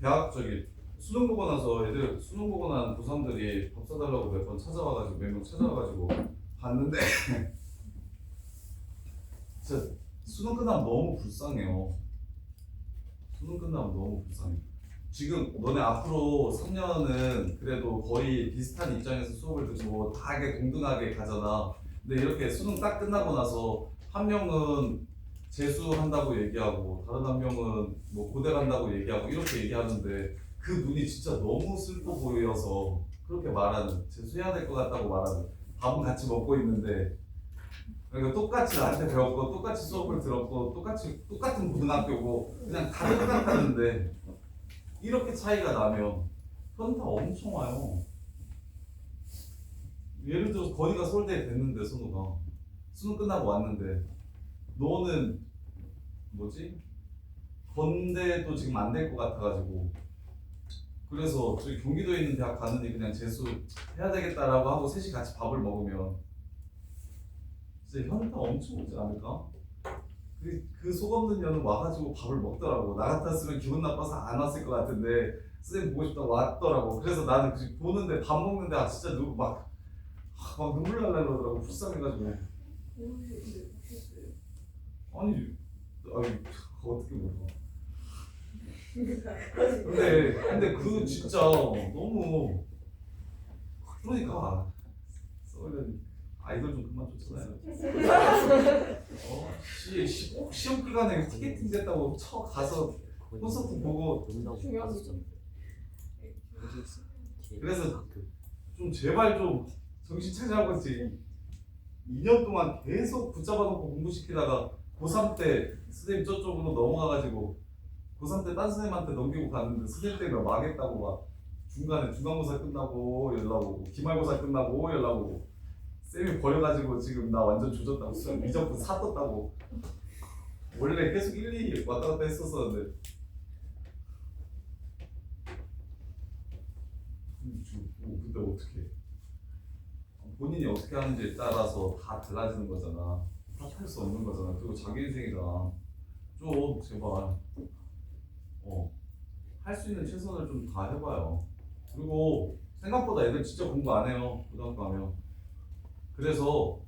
대학 수능 보고 나서 애들 수능 보고 난 고3들이 밥 사달라고 몇 명 찾아와가지고 봤는데 진짜 수능 끝나면 너무 불쌍해요. 지금 너네 앞으로 3년은 그래도 거의 비슷한 입장에서 수업을 듣고 다 동등하게 가잖아. 근데 이렇게 수능 딱 끝나고 나서 한 명은 재수한다고 얘기하고 다른 한 명은 뭐 고대 간다고 얘기하고 이렇게 얘기하는데 그 눈이 진짜 너무 슬퍼 보여서 그렇게 말하는 재수해야 될 것 같다고 말하는 밥은 같이 먹고 있는데 그러니까 똑같이 나한테 배웠고 똑같이 수업을 들었고 똑같은 고등학교고 그냥 다 똑같았는데 이렇게 차이가 나면 현타 엄청 와요. 예를 들어서 건이가 서울대에 됐는데 수능 끝나고 왔는데 너는 뭐지? 건대도 지금 안 될 것 같아가지고 그래서 저기 경기도에 있는 대학 가느니 그냥 재수 해야 되겠다라고 하고 셋이 같이 밥을 먹으면 진짜 현타 엄청 오지 않을까? 그 속 없는 년은 와가지고 밥을 먹더라고. 나 같았으면 기분 나빠서 안 왔을 것 같은데 선생님 보고 싶다고 왔더라고. 그래서 나는 보는데 밥 먹는데 진짜 막 눈물 날라 그러더라고. 불쌍해가지고. 아니 어떻게 먹어? 근데 그 진짜 너무 그러니까 서울은 아이돌 좀 그만 쫓잖아요. 꼭 시험 기간에 티켓팅 됐다고 가서 콘서트 보고 중요한 그래서 좀 제발 좀 정신 차리라고 했지. 2년 동안 계속 붙잡아놓고 공부시키다가 고3 때 선생님 저쪽으로 넘어가가지고 고3 때 딴 선생님한테 넘기고 갔는데 선생님 때문에 망했다고 막 중간에 중간고사 끝나고 연락 오고 기말고사 끝나고 연락 오고 쌤이 버려가지고 지금 나 완전 조졌다고 수학 미적분 4 떴다고. 원래 계속 1, 2 왔다 갔다 했었었는데 근데 어떻게 본인이 어떻게 하는지에 따라서 다 달라지는 거잖아. 할 수 없는 거잖아. 그리고 자기 인생이잖아. 좀 제발 할 수 있는 최선을 좀 다 해봐요. 그리고 생각보다 애들 진짜 공부 안 해요. 고등학교 가면. 그래서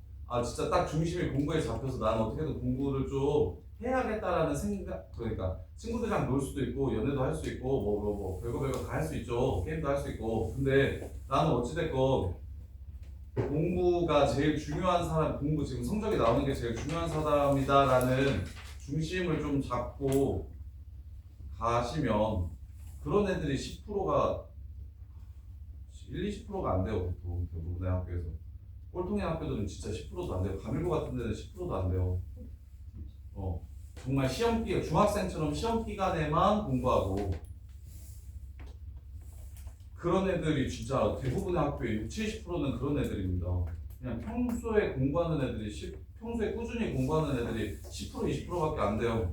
진짜 딱 중심이 공부에 잡혀서 나는 어떻게든 공부를 좀 해야겠다라는 생각. 그러니까 친구들이랑 놀 수도 있고 연애도 할 수 있고 뭐 별거 다 할 수 있죠. 게임도 할 수 있고. 근데 나는 어찌됐건 공부가 제일 중요한 사람, 공부 지금 성적이 나오는 게 제일 중요한 사람이다라는 중심을 좀 잡고 가시면 그런 애들이 10%가 20%가 안 돼요. 보통 대부분의 학교에서. 꼴통의 학교들은 진짜 10%도 안 돼요. 가밀고 같은 데는 10%도 안 돼요. 정말 중학생처럼 시험 기간에만 공부하고 그런 애들이 진짜 대부분의 학교의 60-70%는 그런 애들입니다. 그냥 평소에 공부하는 애들이 평소에 꾸준히 공부하는 애들이 10% 20%밖에 안 돼요.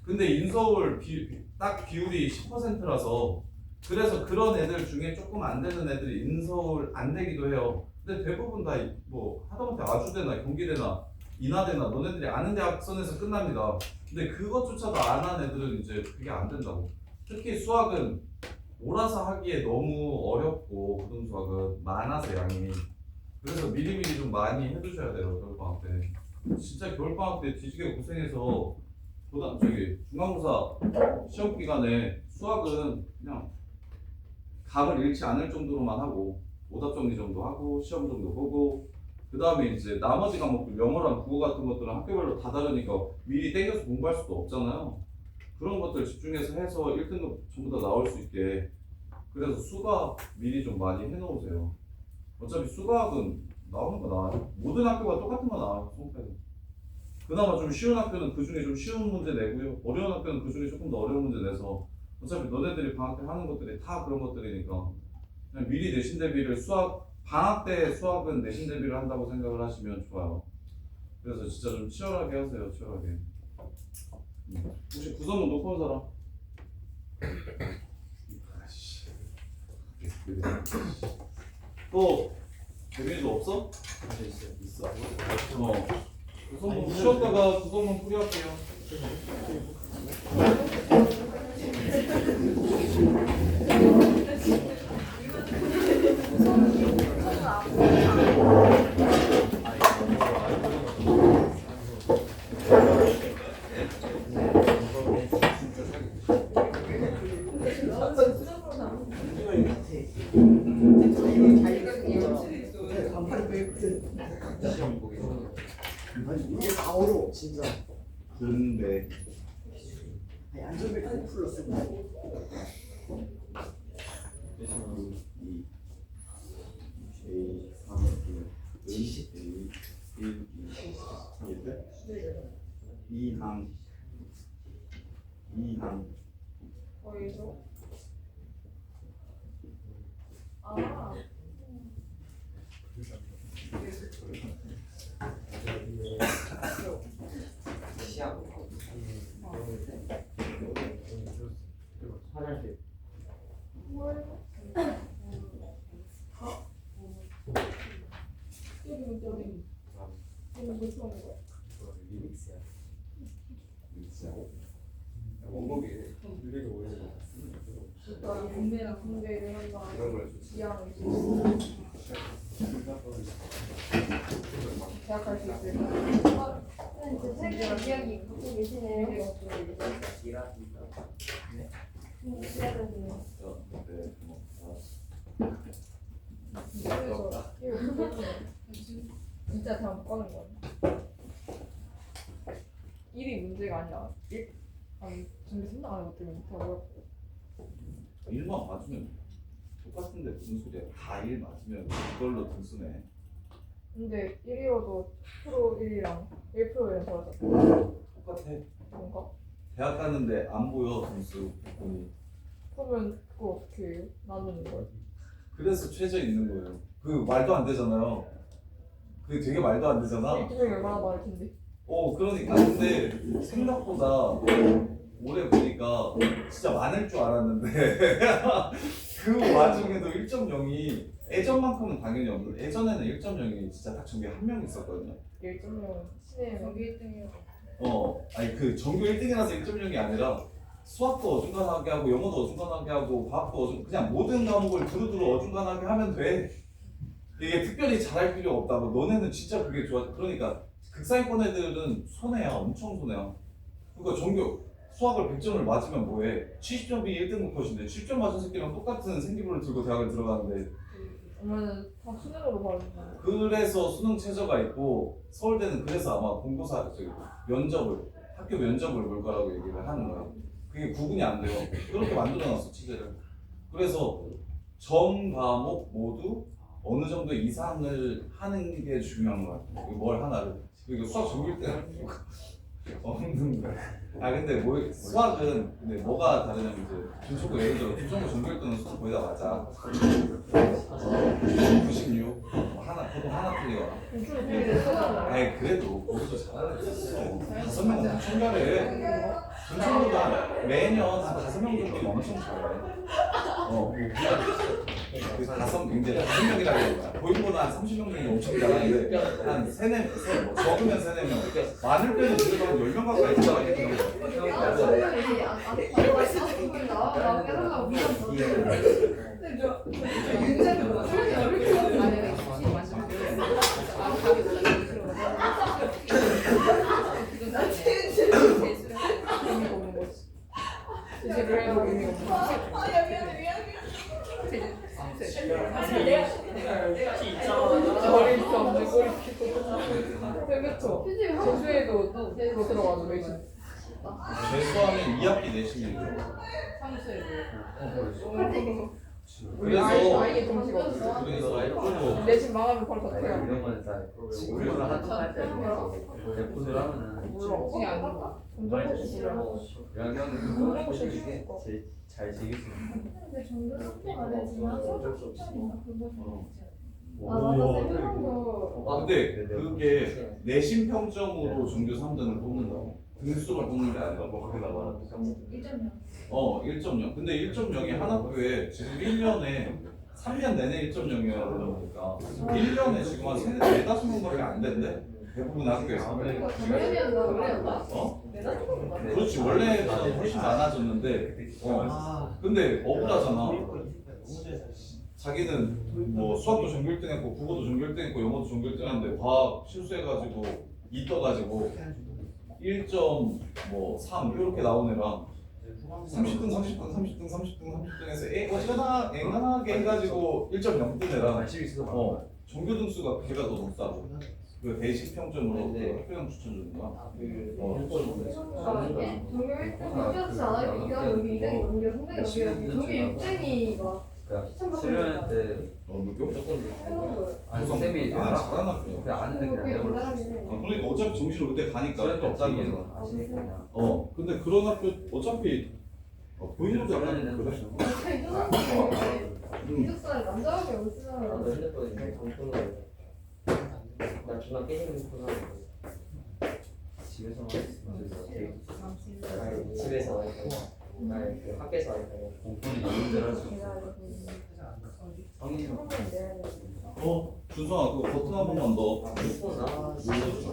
근데 인서울 딱 비율이 10%라서 그래서 그런 애들 중에 조금 안 되는 애들이 인서울 안 되기도 해요. 근데 대부분 다 뭐 하다못해 아주대나 경기대나 인하대나 너네들이 아는 대학선에서 끝납니다. 근데 그것조차도 안 한 애들은 이제 그게 안 된다고. 특히 수학은 몰아서 하기에 너무 어렵고 고등 수학은 많아서 양이. 그래서 미리미리 좀 많이 해두셔야 돼요. 겨울방학 때. 진짜 겨울방학 때 뒤지게 고생해서 중간고사 시험 기간에 수학은 그냥 감을 잃지 않을 정도로만 하고 오답 정리 정도 하고 시험 정도 보고 그 다음에 이제 나머지 과목들 영어랑 국어 같은 것들은 학교별로 다 다르니까 미리 땡겨서 공부할 수도 없잖아요. 그런 것들 집중해서 해서 1등급 전부 다 나올 수 있게. 그래서 수학 미리 좀 많이 해놓으세요. 어차피 수학은 나오는 거 나와요. 모든 학교가 똑같은 거 나와요. 수업에는. 그나마 좀 쉬운 학교는 그 중에 좀 쉬운 문제 내고요. 어려운 학교는 그 중에 조금 더 어려운 문제 내서 어차피 너네들이 방학 때 하는 것들이 다 그런 것들이니까 그냥 미리 내신 대비를 방학 때 수학은 내신 대비를 한다고 생각을 하시면 좋아요. 그래서 진짜 좀 치열하게 하세요. 치열하게. 혹시 구성은 놓고 온 사람? 또 재민이도 없어? 있어. 구성문 쉬었다가 구성문 풀이할게요. 이게 다 어려워 진짜. 근데 안전벨트 풀렸어. 2, 3, 4, 1, 2, 3, 4, 1, 2, 2항. 거기서 아 시하고 화장실 뭘 여기는 저기 여기는 뭐 좋아하는 거야? 리믹스야. 있어. 원곡이 유리가 오래 나 군대나 군대를 한다. 이런 걸 좋지. 지향을 있어. 계약할 수 있을까? 이제 세계의 이야기 갖고 계시네요. 일하신다. 있어야 되네요. 네. 그래서 진짜 다 못 가는 거야. 일이 문제가 아니라 아니 준비 생각하는 것 때문에 더 어렵고. 일만 맞으면 똑같은데 무슨 소리야? 다 일 맞으면 그걸로 등수네. 근데 1이어도 프로 1이랑 1%랑 더하자. 똑같아. 뭔가? 대학 갔는데 안 보여 등수. 그러면 그거 어떻게 해요? 나누는 거야? 그래서 최저 있는 거예요. 그 말도 안 되잖아요. 그 되게 말도 안 되잖아. 일주일에 얼마나 많을 텐데. 그러니까 근데 생각보다 올해 보니까 진짜 많을 줄 알았는데 그 와중에도 1.0이 예전만큼은 당연히 없는데 예전에는 1.0이 진짜 딱 정규 한 명 있었거든요. 1.0 신의 정기 1등이요. 아니 그 전교 1등이라서 1.0이 아니라 수학도 어중간하게 하고 영어도 어중간하게 하고 과학도 그냥 모든 과목을 두루두루 어중간하게 하면 돼. 이게 특별히 잘할 필요 없다고. 너네는 진짜 그게 좋아. 그러니까 극상위권 애들은 손해야. 엄청 손해야. 그러니까 전교 수학을 100점을 맞으면 뭐해. 70점이 1등급 컷인데 70점 맞은 새끼랑 똑같은 생기부를 들고 대학을 들어가는데 그러면은 다 수능으로 받는 거야. 그래서 수능 최저가 있고 서울대는 그래서 아마 공고사 면접을 학교 면접을 볼 거라고 얘기를 하는 거예요. 그게 구분이 안 돼요. 그렇게 만들어놨어 체제를. 그래서 전 과목 모두 어느 정도 이상을 하는 게 중요한 거 같아요. 뭘 하나를. 그리고 수학 전교일 때 없는 거야. 근데 수학은 근데 뭐가 다르냐면 이제 준초고 예를 들어 준초고 전교일 때는 수학 거의 다 맞아. 96 하나 보통 하나 틀리거나. 공주는 되게 쓰잖아요. 그래도 거기서 잘하는 애 있어. 5명 엄청 잘해. 준초보다 매년 한 5명 정도 엄청 잘해. 그 이제 5명이라고 해야 보이보다 한 30명 정도 엄청 잘하는데 한 3-4, 적으면 3-4명 많을 때는 그래도 한 10명 가까이 잘하겠더라고요. 재수에도 그거 들어가죠 내신. 재수하면 2학기 내신이에요. 그래서 아이게 정시가 없어. 그래서 내신 망하면 바로 다 퇴학. 이런 거는 다 친구를 한할 때, 대본을 하면은 몰라 어떻게 안 가? 영양은 이게 제일 잘 즐길 수 있는. 근데 전교 3등 안 했지만 성적 10점인가 그거. 아 오. 맞아 쌤도 근데 그게 내신 평점으로 전교 3등을 뽑는다고. 등수를 뽑는 게 아니라 뭐 그렇게 나와. 1점이요. 1.0. 근데 1.0이 한 학교에 지금 1년에 3년 내내 1.0이어야 되다 보니까 1년에 지금 한 4-5명밖에 안 된대. 대부분 학교에서. 작년이었나 올해였나? 그렇지. 원래보다 훨씬 많아졌는데 근데 억울하잖아. 자기는 뭐 수학도 전교 1등 했고 국어도 전교 1등 했고 영어도 전교 1등 했는데 과학 실수해가지고 2 떠가지고 1.3 이렇게 나온 애랑 30등 해서 어지간하게 해가지고 1.0 뜬 애랑 관심 있어서 전교 등수가 걔가 더 높다고. 그 대신 평점으로 그 학교장 추천 주는 거야. 아 이게 전교 1등 넘겼지 않아요? 이거 여기 2등이 넘겨 3등이 넘겨 전교 6등이가 그러니까 수련회 때 무교? 무조건 아니 쌤이 아 잘하는 학교. 그냥 아는데 그냥 내버렸어. 그러니까 어차피 정시를 그때 가니까 수련회 때 없다는 없다는 거잖아. 거 아시니까 그냥. 근데 그런 학교 어차피 보이는 것도 약간 그래. 기숙사에 남자밖에 못 아, 쓰잖아. 너 핸드폰에 그냥 방송을 나 전화 깨지는 거 집에서 집에서 아니 그 학교에서 공폰이 너무 잘하지. 성인이 준성아 그거 버튼 한 번만 넣어. 폰 아, 집에서